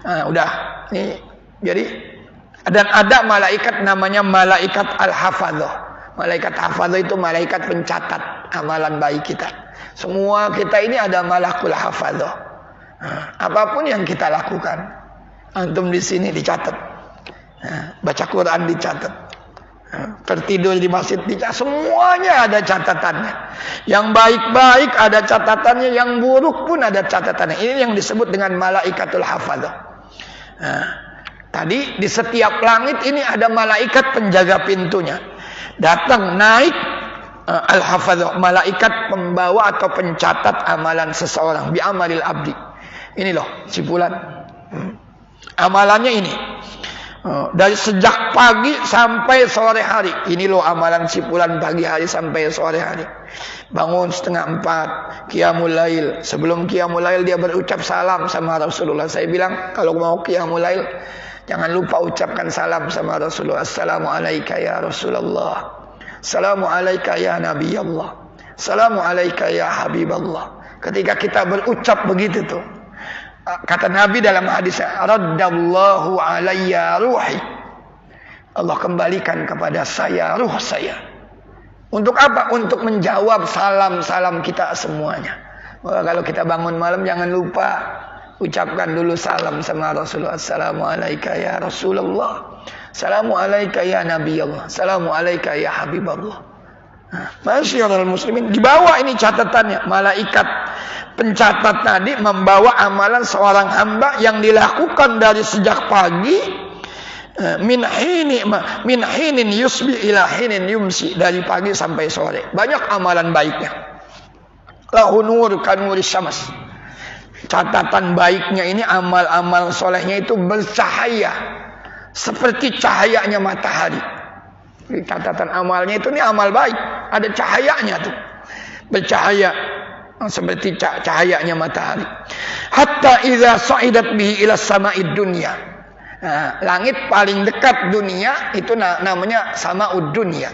Nah, udah. Ini jadi dan ada malaikat namanya malaikat al-hafadzah. Malaikat hafadzah itu malaikat pencatat amalan baik kita. Semua kita ini ada malakul hafadzah. Nah, apapun yang kita lakukan, antum di sini dicatat. Nah, baca Quran dicatat. Tertidur di masjid dicatat, semuanya ada catatannya. Yang baik-baik ada catatannya, yang buruk pun ada catatannya. Ini yang disebut dengan malaikatul hafadzah. Nah, tadi di setiap langit ini ada malaikat penjaga pintunya. Datang naik al-hafadzah, malaikat pembawa atau pencatat amalan seseorang bi amalil abdi. Ini loh simpulan. Amalannya ini. Dari sejak pagi sampai sore hari. Ini loh amalan simpulan pagi hari sampai sore hari. Bangun 3:30, qiyamul lail. Sebelum qiyamul lail dia berucap salam sama Rasulullah. Saya bilang kalau mau qiyamul lail jangan lupa ucapkan salam sama Rasulullah. Assalamualaikum ya Rasulullah. Assalamualaikum ya Nabi Allah. Assalamualaikum ya Habiballah. Ketika kita berucap begitu tuh, kata Nabi dalam hadisnya, raddallahu alayya ruhi. Allah kembalikan kepada saya ruh saya. Untuk apa? Untuk menjawab salam-salam kita semuanya. Maka kalau kita bangun malam jangan lupa ucapkan dulu salam sama Rasulullah. Assalamualaikum ya Rasulullah. Assalamualaikum ya Nabi Allah. Assalamualaikum ya Habiballah. Masyaallah muslimin, dibawa ini catatannya. Malaikat pencatat tadi membawa amalan seorang hamba yang dilakukan dari sejak pagi min hinin yusbi ila hinin yumsi, dari pagi sampai sore. Banyak amalan baiknya. Lahu nur kanuri syams. Catatan baiknya ini, amal-amal solehnya itu bercahaya seperti cahayanya matahari. Jadi catatan amalnya itu, ini amal baik, ada cahayanya tuh, bercahaya seperti cahayanya matahari. Hatta idza sa'idat bihi ila sama'id dunya. Nah, langit paling dekat dunia itu namanya sama'ud dunya.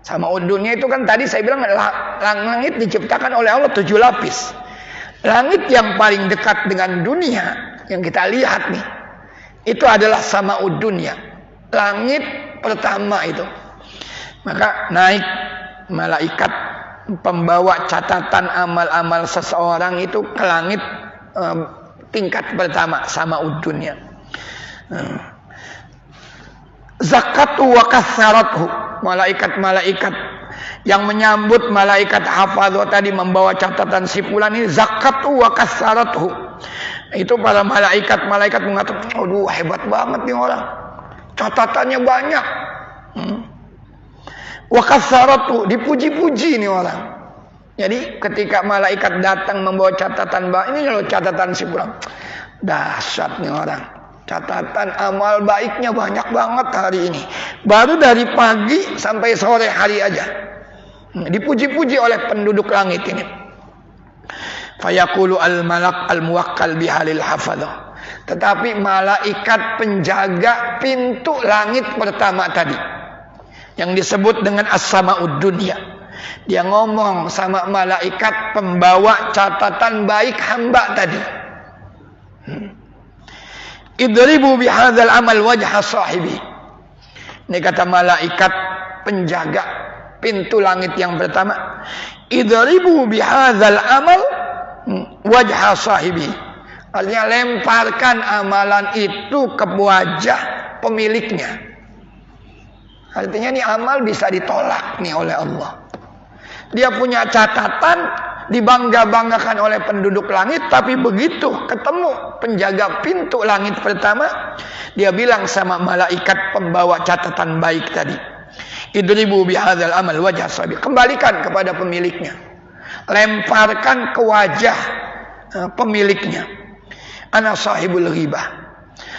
Samaud dunia itu kan tadi saya bilang langit diciptakan oleh Allah 7 lapis. Langit yang paling dekat dengan dunia yang kita lihat nih, itu adalah samaud dunia, langit pertama itu. Maka naik malaikat pembawa catatan amal-amal seseorang itu ke langit tingkat pertama, samaud dunia. Zakatu wa kasaratuhu, malaikat-malaikat yang menyambut malaikat hafadhah tadi membawa catatan si fulan ini, zakatu wa kasaratuhu. Itu para malaikat-malaikat mengatakan, aduh hebat banget nih orang, catatannya banyak. Wa kasaratuhu, dipuji-puji nih orang. Jadi ketika malaikat datang membawa catatan, ini loh catatan si fulan, dahsyat nih orang, catatan amal baiknya banyak banget hari ini. Baru dari pagi sampai sore hari aja. Dipuji-puji oleh penduduk langit ini. Fayaqulu al-malak al-muwakkal bihalil hafadhah. Tetapi malaikat penjaga pintu langit pertama tadi, yang disebut dengan as-samaud dunia, dia ngomong sama malaikat pembawa catatan baik hamba tadi. Idribu bihadzal amal wajha sahibi. Ini kata malaikat penjaga pintu langit yang pertama. Idribu bihadzal amal wajha sahibi. Artinya lemparkan amalan itu ke wajah pemiliknya. Artinya ini amal bisa ditolak nih oleh Allah. Dia punya catatan dibangga-banggakan oleh penduduk langit, tapi begitu ketemu penjaga pintu langit pertama, dia bilang sama malaikat pembawa catatan baik tadi, idribu bihadzal amal wajha sahibi, kembalikan kepada pemiliknya, lemparkan ke wajah pemiliknya. Ana sahibul ghibah,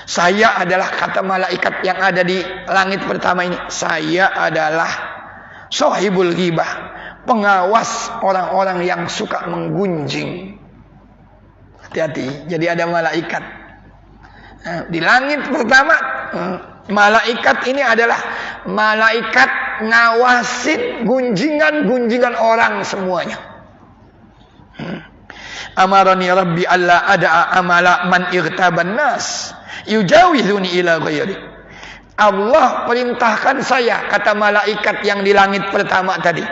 saya adalah, kata malaikat yang ada di langit pertama ini, saya adalah sahibul ghibah, pengawas orang-orang yang suka menggunjing. Hati-hati, jadi ada malaikat di langit pertama. Malaikat ini adalah malaikat ngawasin gunjingan-gunjingan orang semuanya. Amarani Rabbi alla ada'a amala man irtaban nas yujawizuni ila ghairi. Allah perintahkan saya, kata malaikat yang di langit pertama tadi,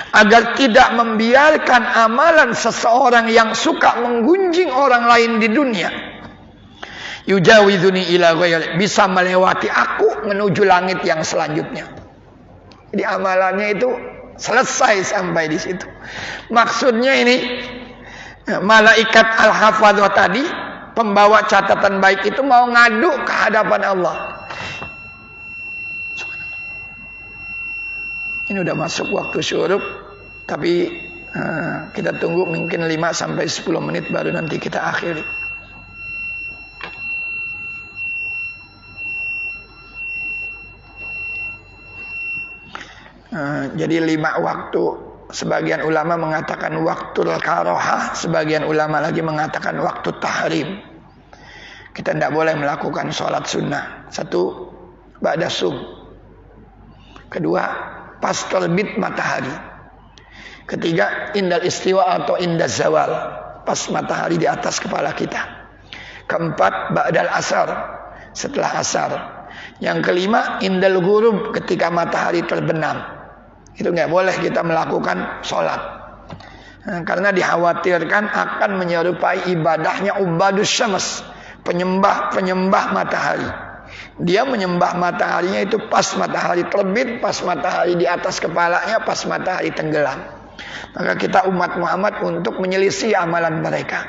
agar tidak membiarkan amalan seseorang yang suka menggunjing orang lain di dunia, yujawizuni ila ghairi, bisa melewati aku menuju langit yang selanjutnya. Jadi amalannya itu selesai sampai di situ. Maksudnya ini, malaikat al-hafadhah tadi, pembawa catatan baik itu mau ngadu ke hadapan Allah. Ini udah masuk waktu syuruk, tapi kita tunggu mungkin 5-10 menit baru nanti kita akhiri. Jadi 5 waktu. Sebagian ulama mengatakan waktu karohah, sebagian ulama lagi mengatakan waktu tahrim. Kita tidak boleh melakukan sholat sunnah. 1, ba'da sub. 2, pas terbit matahari. 3, indal istiwa atau indaz zawal, pas matahari di atas kepala kita. 4, ba'dal asar, setelah asar. Yang 5, indal ghurub, ketika matahari terbenam. Itu nggak boleh kita melakukan sholat, karena dikhawatirkan akan menyerupai ibadahnya ubadus syams, penyembah matahari. Dia menyembah mataharinya itu pas matahari terbit, pas matahari di atas kepalanya, pas matahari tenggelam. Maka kita umat Muhammad untuk menyelisih amalan mereka.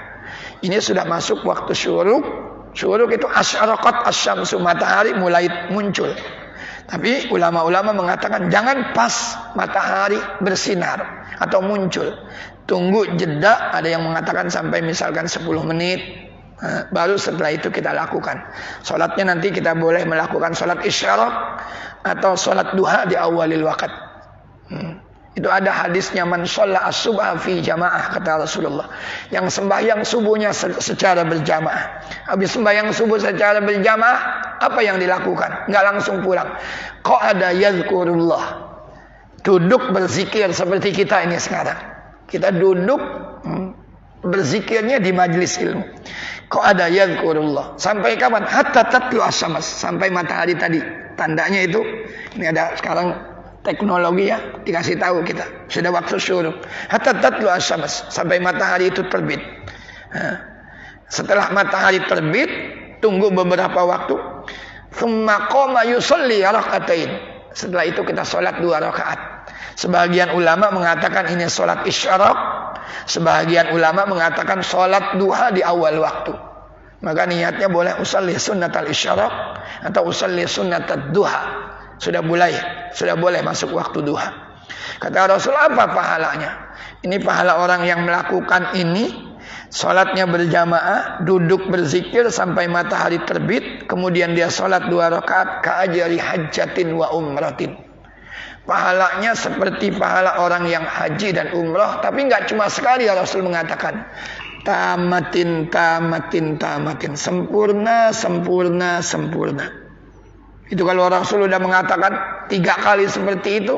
Ini sudah masuk waktu syuruk. Syuruk itu asyaraqat asyamsu, matahari mulai muncul. Tapi ulama-ulama mengatakan jangan pas matahari bersinar atau muncul. Tunggu jeda, ada yang mengatakan sampai misalkan 10 menit. Baru setelah itu kita lakukan. Sholatnya nanti kita boleh melakukan sholat isyarak atau sholat duha di awalil waqt. Itu ada hadisnya, man sholla as-subha fi jamaah, kata Rasulullah, yang sembahyang subuhnya secara berjamaah. Habis sembahyang subuh secara berjamaah, Apa yang dilakukan? Nggak langsung pulang. Qa'ada yadhkurullah. Duduk berzikir seperti kita ini sekarang. Kita duduk berzikirnya di majlis ilmu. Qa'ada yadhkurullah. Sampai kapan? Hatta tatlu asyamas. Sampai matahari tadi. Tandanya itu, ini ada sekarang teknologi ya, dikasih tahu kita. Sudah waktu syuruk. Hatta tatlu asyamas. Sampai matahari itu terbit. Setelah matahari terbit, tunggu beberapa waktu. Tsumma qama yusalli raka'atain. Setelah itu kita sholat 2 rakaat. Sebagian ulama mengatakan ini sholat isyraq. Sebagian ulama mengatakan sholat duha di awal waktu. Maka niatnya boleh usalli sunnatal isyraq atau usalli sunnatal duha. Sudah boleh masuk waktu duha. Kata Rasul, apa pahalanya? Ini pahala orang yang melakukan ini. Sholatnya berjamaah, duduk berzikir sampai matahari terbit, kemudian dia sholat 2 rakaat, ka'ajari hajjatin wa umratin. Pahalanya seperti pahala orang yang haji dan umrah, tapi nggak cuma sekali ya Rasul mengatakan. Tamatin, sempurna. Itu kalau Rasul sudah mengatakan 3 kali seperti itu,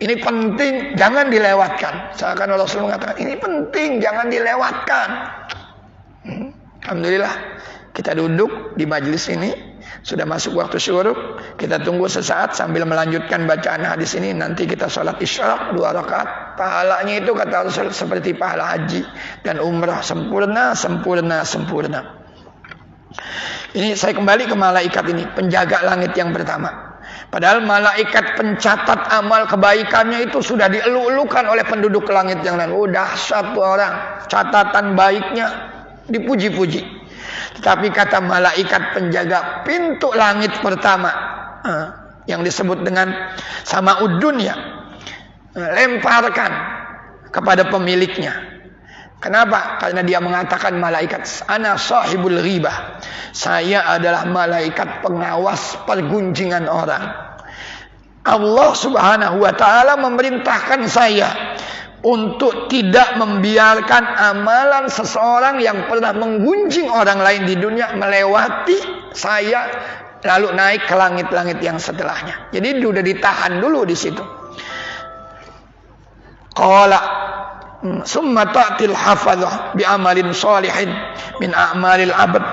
ini penting, jangan dilewatkan. Seakan Rasul mengatakan, ini penting, jangan dilewatkan. Alhamdulillah, kita duduk di majelis ini, sudah masuk waktu syuruk. Kita tunggu sesaat sambil melanjutkan bacaan hadis ini. Nanti kita sholat isyraq 2 rakaat. Pahalanya itu kata Rasul seperti pahala haji dan umrah, sempurna. Ini saya kembali ke malaikat ini, penjaga langit yang pertama. Padahal malaikat pencatat amal kebaikannya itu sudah dielu-elukan oleh penduduk langit yang lain. Oh dahsyat orang, catatan baiknya dipuji-puji. Tetapi kata malaikat penjaga pintu langit pertama, yang disebut dengan sama'ud dunya, lemparkan kepada pemiliknya. Kenapa? Karena dia mengatakan malaikat, ana sahibul ghibah. Saya adalah malaikat pengawas pergunjingan orang. Allah Subhanahu wa taala memerintahkan saya untuk tidak membiarkan amalan seseorang yang pernah menggunjing orang lain di dunia melewati saya lalu naik ke langit-langit yang setelahnya. Jadi sudah ditahan dulu di situ. Qala summa ta'til hafadhah bi amalin shalihin min a'malil abd.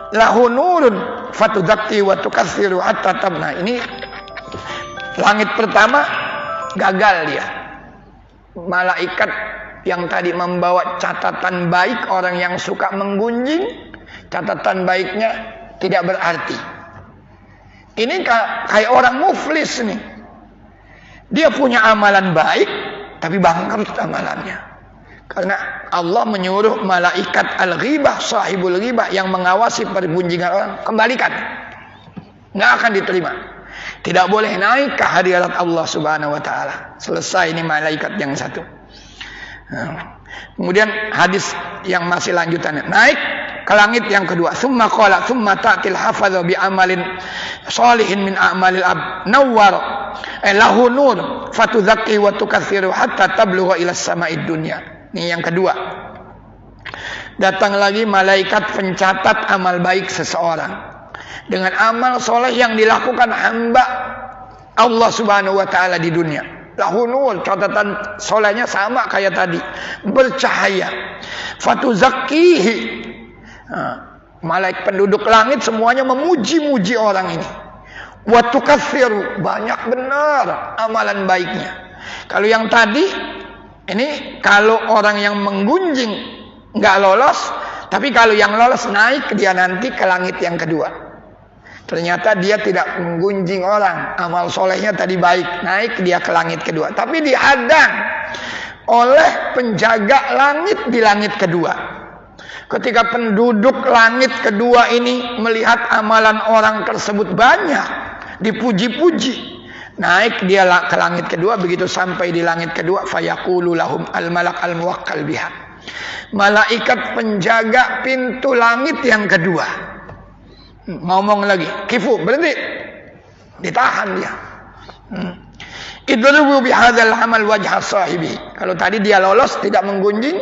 Lahu nurun fatudakti wa tukatsiru hatta tabna. Ini langit pertama gagal dia. Malaikat yang tadi membawa catatan baik orang yang suka menggunjing, catatan baiknya tidak berarti. Ini kayak orang muflis nih. Dia punya amalan baik, tapi bangkrut amalannya. Karena Allah menyuruh malaikat al-ghibah, sahibul ghibah, yang mengawasi pergunjingan orang, kembalikan. Nggak akan diterima. Tidak boleh naik ke hadirat Allah Subhanahu wa taala. Selesai ini malaikat yang satu. Kemudian hadis yang masih lanjutannya, naik ke langit yang kedua. Summa qala summa ta'til hafadha bi amalin shalihin min a'malil abd nawwar lahu nur fatuzakki wa tukatsiru hatta tablugha ila sama'id dunya. Ini yang kedua. Datang lagi malaikat pencatat amal baik seseorang dengan amal soleh yang dilakukan hamba Allah Subhanahu wa taala di dunia. Lahu nur, catatan solehnya sama kayak tadi, bercahaya. Fatuzakkihi. Malaikat penduduk langit semuanya memuji-muji orang ini. Wa tukatsiru, banyak benar amalan baiknya. Kalau yang tadi ini kalau orang yang menggunjing nggak lolos, tapi kalau yang lolos naik dia nanti ke langit yang kedua. Ternyata dia tidak menggunjing orang, amal solehnya tadi baik, naik dia ke langit kedua. Tapi dihadang oleh penjaga langit di langit kedua. Ketika penduduk langit kedua ini melihat amalan orang tersebut banyak, dipuji-puji, naik dia ke langit kedua. Begitu sampai di langit kedua, fayaqulu lahum al-malak al-muwakkal biha. Malaikat penjaga pintu langit yang kedua ngomong lagi, kifu, berhenti, ditahan dia. Idrubu bihadzal amal wajha sahibi. Kalau tadi dia lolos tidak menggunjing,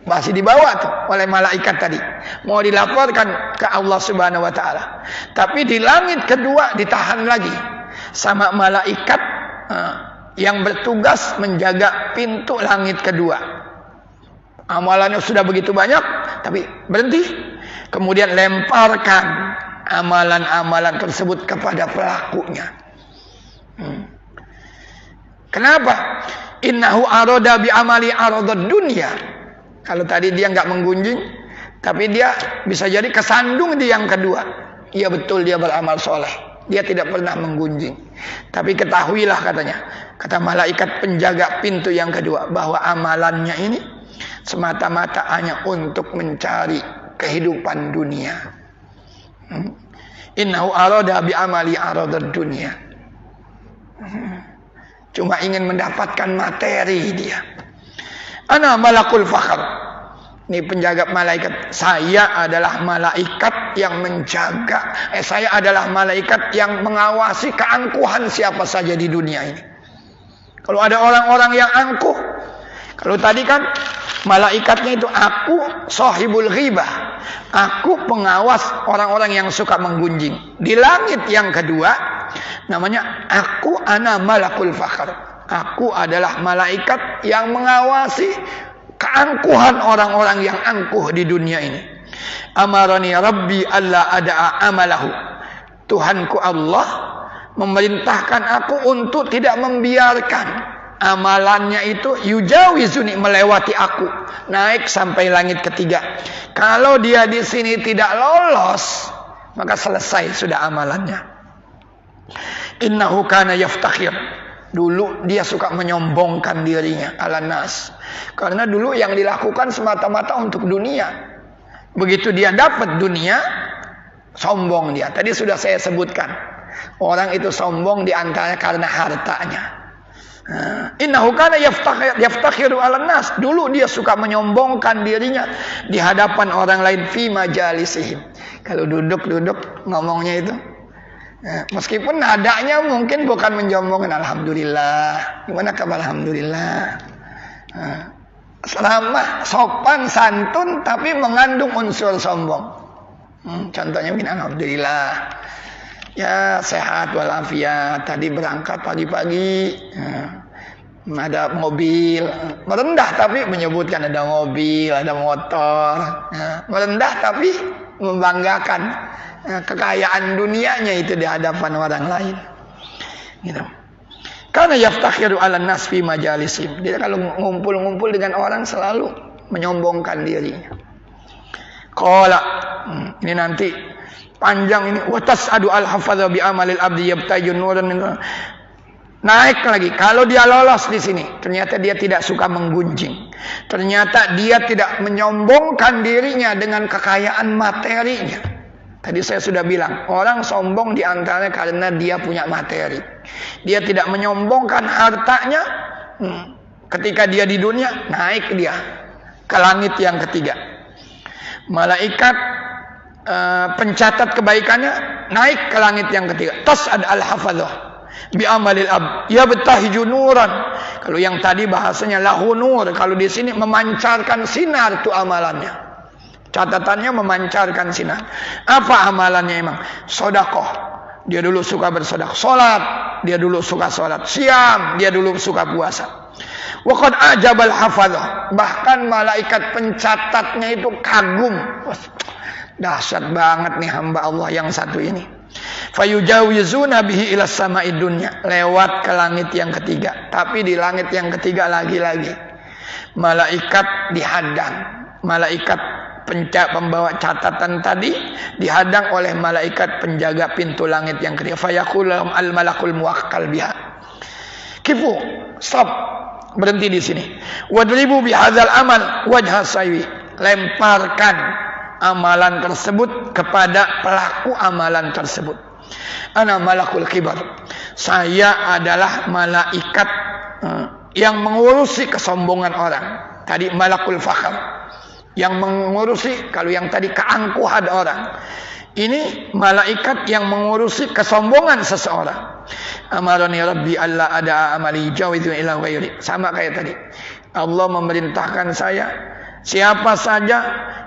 Masih dibawa tuh oleh malaikat tadi. Mau dilaporkan ke Allah Subhanahu wa taala. Tapi di langit kedua ditahan lagi sama malaikat yang bertugas menjaga pintu langit kedua. Amalannya sudah begitu banyak, tapi berhenti. Kemudian lemparkan amalan-amalan tersebut kepada pelakunya. Kenapa? Innahu aroda bi amali aradad dunya. Kalau tadi dia nggak menggunjing, tapi dia bisa jadi kesandung di yang kedua. Iya betul dia beramal soleh. Dia tidak pernah menggunjing. Tapi ketahuilah katanya, kata malaikat penjaga pintu yang kedua, bahwa amalannya ini semata-mata hanya untuk mencari kehidupan dunia. Innahu arada bi amali aradad dunya. Cuma ingin mendapatkan materi dia. Ana malakul fakhr. Ini penjaga malaikat. Saya adalah malaikat yang menjaga. Saya adalah malaikat yang mengawasi keangkuhan siapa saja di dunia ini. Kalau ada orang-orang yang angkuh. Kalau tadi kan malaikatnya itu aku sahibul ghibah. Aku pengawas orang-orang yang suka menggunjing. Di langit yang kedua namanya aku ana malakul fakhr. Aku adalah malaikat yang mengawasi keangkuhan orang-orang yang angkuh di dunia ini. Amarani Rabbi alla ada'a amalahu. Tuhanku Allah memerintahkan aku untuk tidak membiarkan amalannya itu yujawizuni, melewati aku, naik sampai langit ketiga. Kalau dia di sini tidak lolos, maka selesai sudah amalannya. Innahu kana yaftakhir. Dulu dia suka menyombongkan dirinya ala nas. Karena dulu yang dilakukan semata-mata untuk dunia. Begitu dia dapat dunia, sombong dia. Tadi sudah saya sebutkan. Orang itu sombong di antara karena hartanya. Innahu kana yaftakhiru ala nas. Dulu dia suka menyombongkan dirinya di hadapan orang lain fi majalisihim. Kalau duduk-duduk ngomongnya itu, meskipun nadanya mungkin bukan menyombongkan. Alhamdulillah. Gimana kabar? Alhamdulillah. Selama sopan santun tapi mengandung unsur sombong. Contohnya mungkin alhamdulillah. Ya sehat walafiat. Tadi berangkat pagi-pagi. Ada mobil. Merendah tapi menyebutkan ada mobil, ada motor. Merendah tapi membanggakan kekayaan dunianya itu di hadapan orang lain. Gitu. Karena yaftakhiru ala nas fi majalisim. Dia kalau ngumpul-ngumpul dengan orang selalu menyombongkan dirinya. Qala, ini nanti panjang ini. Wa tas'adu al-hafadha bi amalil abdi yabtajun nuran min. Naik lagi. Kalau dia lolos di sini, ternyata dia tidak suka menggunjing. Ternyata dia tidak menyombongkan dirinya dengan kekayaan materinya. Tadi saya sudah bilang, orang sombong di antaranya karena dia punya materi. Dia tidak menyombongkan hartanya. Ketika dia di dunia, naik dia ke langit yang ketiga. Malaikat pencatat kebaikannya naik ke langit yang ketiga. Tas'ad al-hafadhah bi amalil ab yabtahiju nuran. Kalau yang tadi bahasanya lahu nur, kalau di sini memancarkan sinar tu amalannya. Catatannya memancarkan sinar. Apa amalannya emang? Sedekah. Dia dulu suka bersedekah. Salat, dia dulu suka salat. Siam, dia dulu suka puasa. Wa qad ajabal hafadhah. Bahkan malaikat pencatatnya itu kagum. Dahsyat banget nih hamba Allah yang satu ini. Fayujawizuna bihi ila sama'id dunya. Lewat ke langit yang ketiga. Tapi di langit yang ketiga lagi-lagi malaikat dihadang. Malaikat pembawa catatan tadi dihadang oleh malaikat penjaga pintu langit yang ketiga. Fayaqulum al malakul muwakkal biha. Kifu, stop. Berhenti di sini. Wadribu bihadzal amal wajha saywi. Lemparkan amalan tersebut kepada pelaku amalan tersebut. Ana malakul kibar. Saya adalah malaikat yang mengurusi kesombongan orang. Tadi malakul fakhr. Yang mengurusi, kalau yang tadi keangkuhan orang. Ini malaikat yang mengurusi kesombongan seseorang. Amarani Rabbi alla ada amali jawidun ila ghairi. Sama kayak tadi. Allah memerintahkan Siapa saja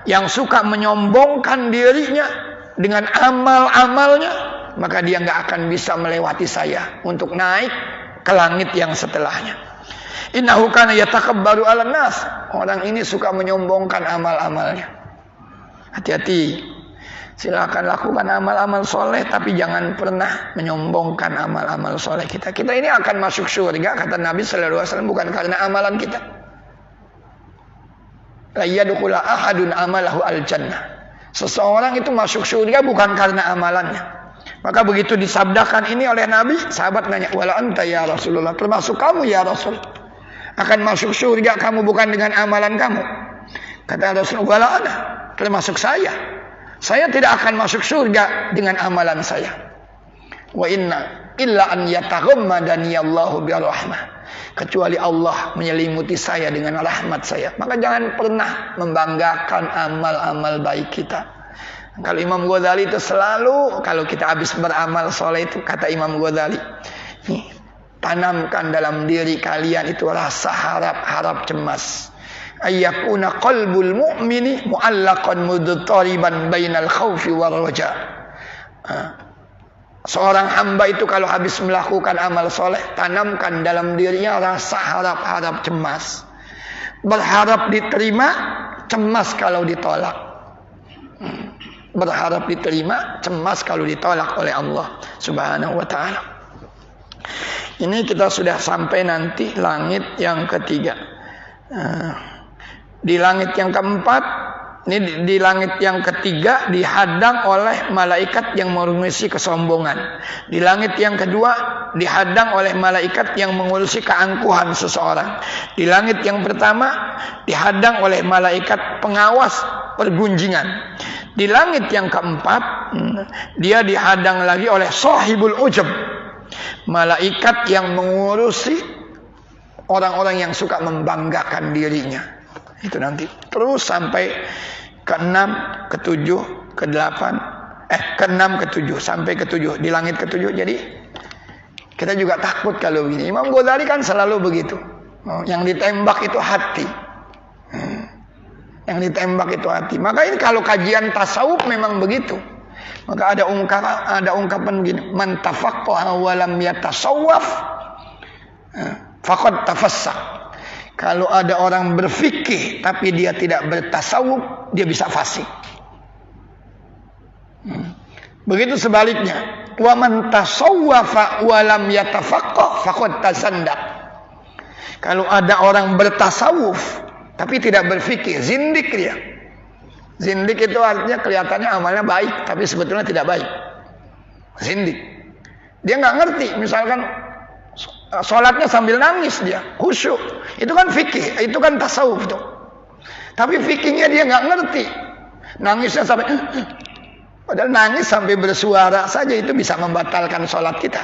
yang suka menyombongkan dirinya dengan amal-amalnya, maka dia nggak akan bisa melewati saya untuk naik ke langit yang setelahnya. Innahu kana yatakabbaru 'alan nas. Orang ini suka menyombongkan amal-amalnya. Hati-hati. Silakan lakukan amal-amal soleh, tapi jangan pernah menyombongkan amal-amal soleh kita. Kita ini akan masuk surga, kata Nabi sallallahu alaihi wasallam, bukan karena amalan kita. La yadkhulu ahadun amalahu al-jannah. Seseorang itu masuk surga bukan karena amalannya. Maka begitu disabdakan ini oleh Nabi, sahabat nanya, "Wala anta ya Rasulullah?" Termasuk kamu ya Rasul. Akan masuk surga kamu bukan dengan amalan kamu. Kata Rasul, "Wala ana." Termasuk saya. Saya tidak akan masuk surga dengan amalan saya. Wa inna illa an yataghammadani Allahu bi rahmah. Kecuali Allah menyelimuti saya dengan rahmat saya. Maka jangan pernah membanggakan amal-amal baik kita. Kalau Imam Ghazali itu selalu, kalau kita habis beramal soleh itu, kata Imam Ghazali, tanamkan dalam diri kalian itu rasa harap cemas. Ayyakuna qalbul mu'mini mu'allaqan mudtariban bainal khaufi war raja. Seorang hamba itu kalau habis melakukan amal soleh, tanamkan dalam dirinya rasa harap cemas. Berharap diterima, cemas kalau ditolak. Berharap diterima, cemas kalau ditolak oleh Allah Subhanahu wa ta'ala. Ini kita sudah sampai nanti langit yang ketiga. Di langit yang keempat, ini di langit yang ketiga dihadang oleh malaikat yang mengurusi kesombongan. Di langit yang kedua dihadang oleh malaikat yang mengurusi keangkuhan seseorang. Di langit yang pertama dihadang oleh malaikat pengawas pergunjingan. Di langit yang keempat dia dihadang lagi oleh sahibul ujub, malaikat yang mengurusi orang-orang yang suka membanggakan dirinya. Itu nanti terus sampai ke-6, ke-7, ke-8, ke-6, ke-7 sampai ke-7 di langit ke-7. Jadi kita juga takut kalau begini. Imam Ghazali kan selalu begitu. Yang ditembak itu hati. Yang ditembak itu hati. Maka ini kalau kajian tasawuf memang begitu. Maka ada ungkapan begini, man tafaqqaha wa lam yatasawwaf faqad tafassaq. Kalau ada orang berfikih tapi dia tidak bertasawuf, dia bisa fasik. Begitu sebaliknya, wa man tasawwafa wa lam yatafaqqah faqad tasandaq. Kalau ada orang bertasawuf tapi tidak berfikih, zindik dia. Zindik itu artinya kelihatannya amalnya baik tapi sebetulnya tidak baik. Zindik. Dia nggak ngerti, misalkan sholatnya sambil nangis dia, khusyuk. Itu kan fikih, itu kan tasawuf tuh. Tapi fikihnya dia nggak ngerti. Nangisnya sampai, padahal nangis sampai bersuara saja itu bisa membatalkan sholat kita.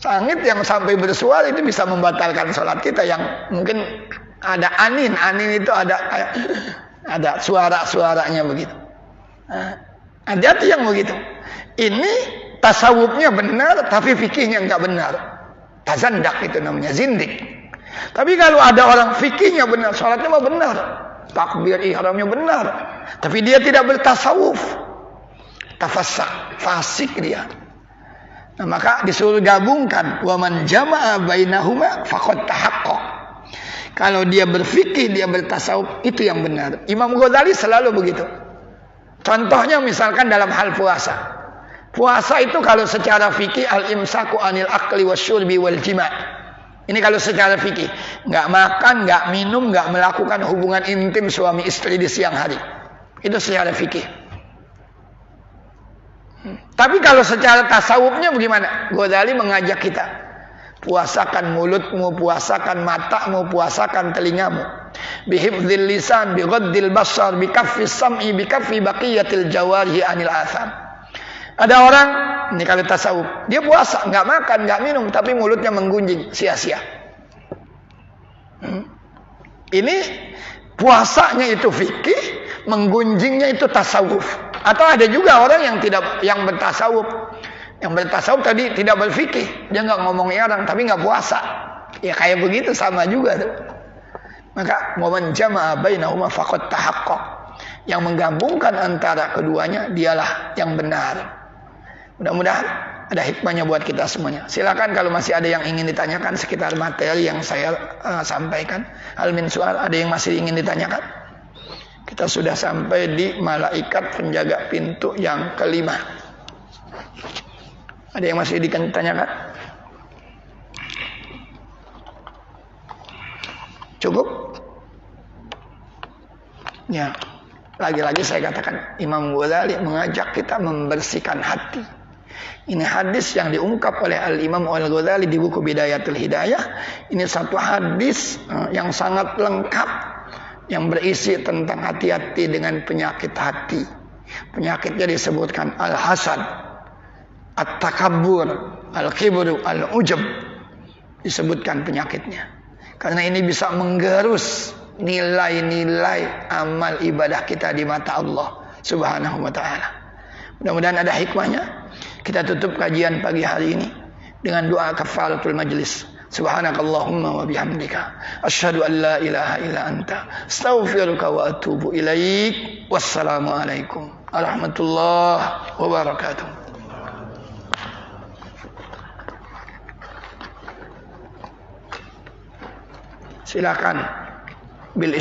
Sangit yang sampai bersuara itu bisa membatalkan sholat kita. Yang mungkin ada anin itu ada suara-suaranya begitu. Hati-hati yang begitu. Ini tasawufnya benar, tapi fikihnya enggak benar. Tazandak itu namanya, zindik. Tapi kalau ada orang fikihnya benar, sholatnya mah benar, takbir ihramnya benar, tapi dia tidak bertasawuf, tafassak, fasik dia. Nah, maka disuruh gabungkan, wa man jama'a bainahuma faqad tahaqqaq. Kalau dia berfikih, dia bertasawuf, itu yang benar. Imam Ghazali selalu begitu. Contohnya misalkan dalam hal puasa. Puasa itu kalau secara fikih al-imsaku anil akli wasyurbi wal jima'. Ini kalau secara fikih, enggak makan, enggak minum, enggak melakukan hubungan intim suami istri di siang hari. Itu secara fikih. Tapi kalau secara tasawufnya bagaimana? Ghazali mengajak kita, puasakan mulutmu, puasakan matamu, puasakan telingamu. Bihifdzil lisan, bighaddil basar, bikaffis sam'i, bikaffi baqiyatil jawarihi anil atham. Ada orang, ini kalau tasawuf, dia puasa, nggak makan, nggak minum, tapi mulutnya menggunjing, sia-sia. Ini puasanya itu fikih, menggunjingnya itu tasawuf. Atau ada juga orang yang bertasawuf. Yang bertasawuf tadi tidak berfikih, dia nggak ngomong orang, tapi nggak puasa. Ya kayak begitu sama juga tuh. Maka waman jama'a bainahuma faqad tahaqqaq. Yang menggabungkan antara keduanya dialah yang benar. Mudah-mudahan ada hikmahnya buat kita semuanya. Silakan kalau masih ada yang ingin ditanyakan sekitar materi yang saya sampaikan. Hal min soal, ada yang masih ingin ditanyakan? Kita sudah sampai di malaikat penjaga pintu yang kelima. Ada yang masih ditanyakan? Cukup? Ya. Lagi-lagi saya katakan, Imam Ghazali mengajak kita membersihkan hati. Ini hadis yang diungkap oleh Al-Imam Al-Ghazali di buku Bidayatul Hidayah. Ini satu hadis yang sangat lengkap, yang berisi tentang hati-hati dengan penyakit hati. Penyakitnya disebutkan Al-Hasad, At-Takabbur, Al-Kibru, Al-Ujub. Disebutkan penyakitnya. Karena ini bisa menggerus nilai-nilai amal ibadah kita di mata Allah Subhanahu wa ta'ala. Mudah-mudahan ada hikmahnya. Kita tutup kajian pagi hari ini dengan doa kafaratul majlis. Subhanakallahumma wa bihamdika asyhadu an la ilaha illa anta astaghfiruka wa atubu ilaik. Wassalamu alaikum warahmatullahi wabarakatuh. Silakan bil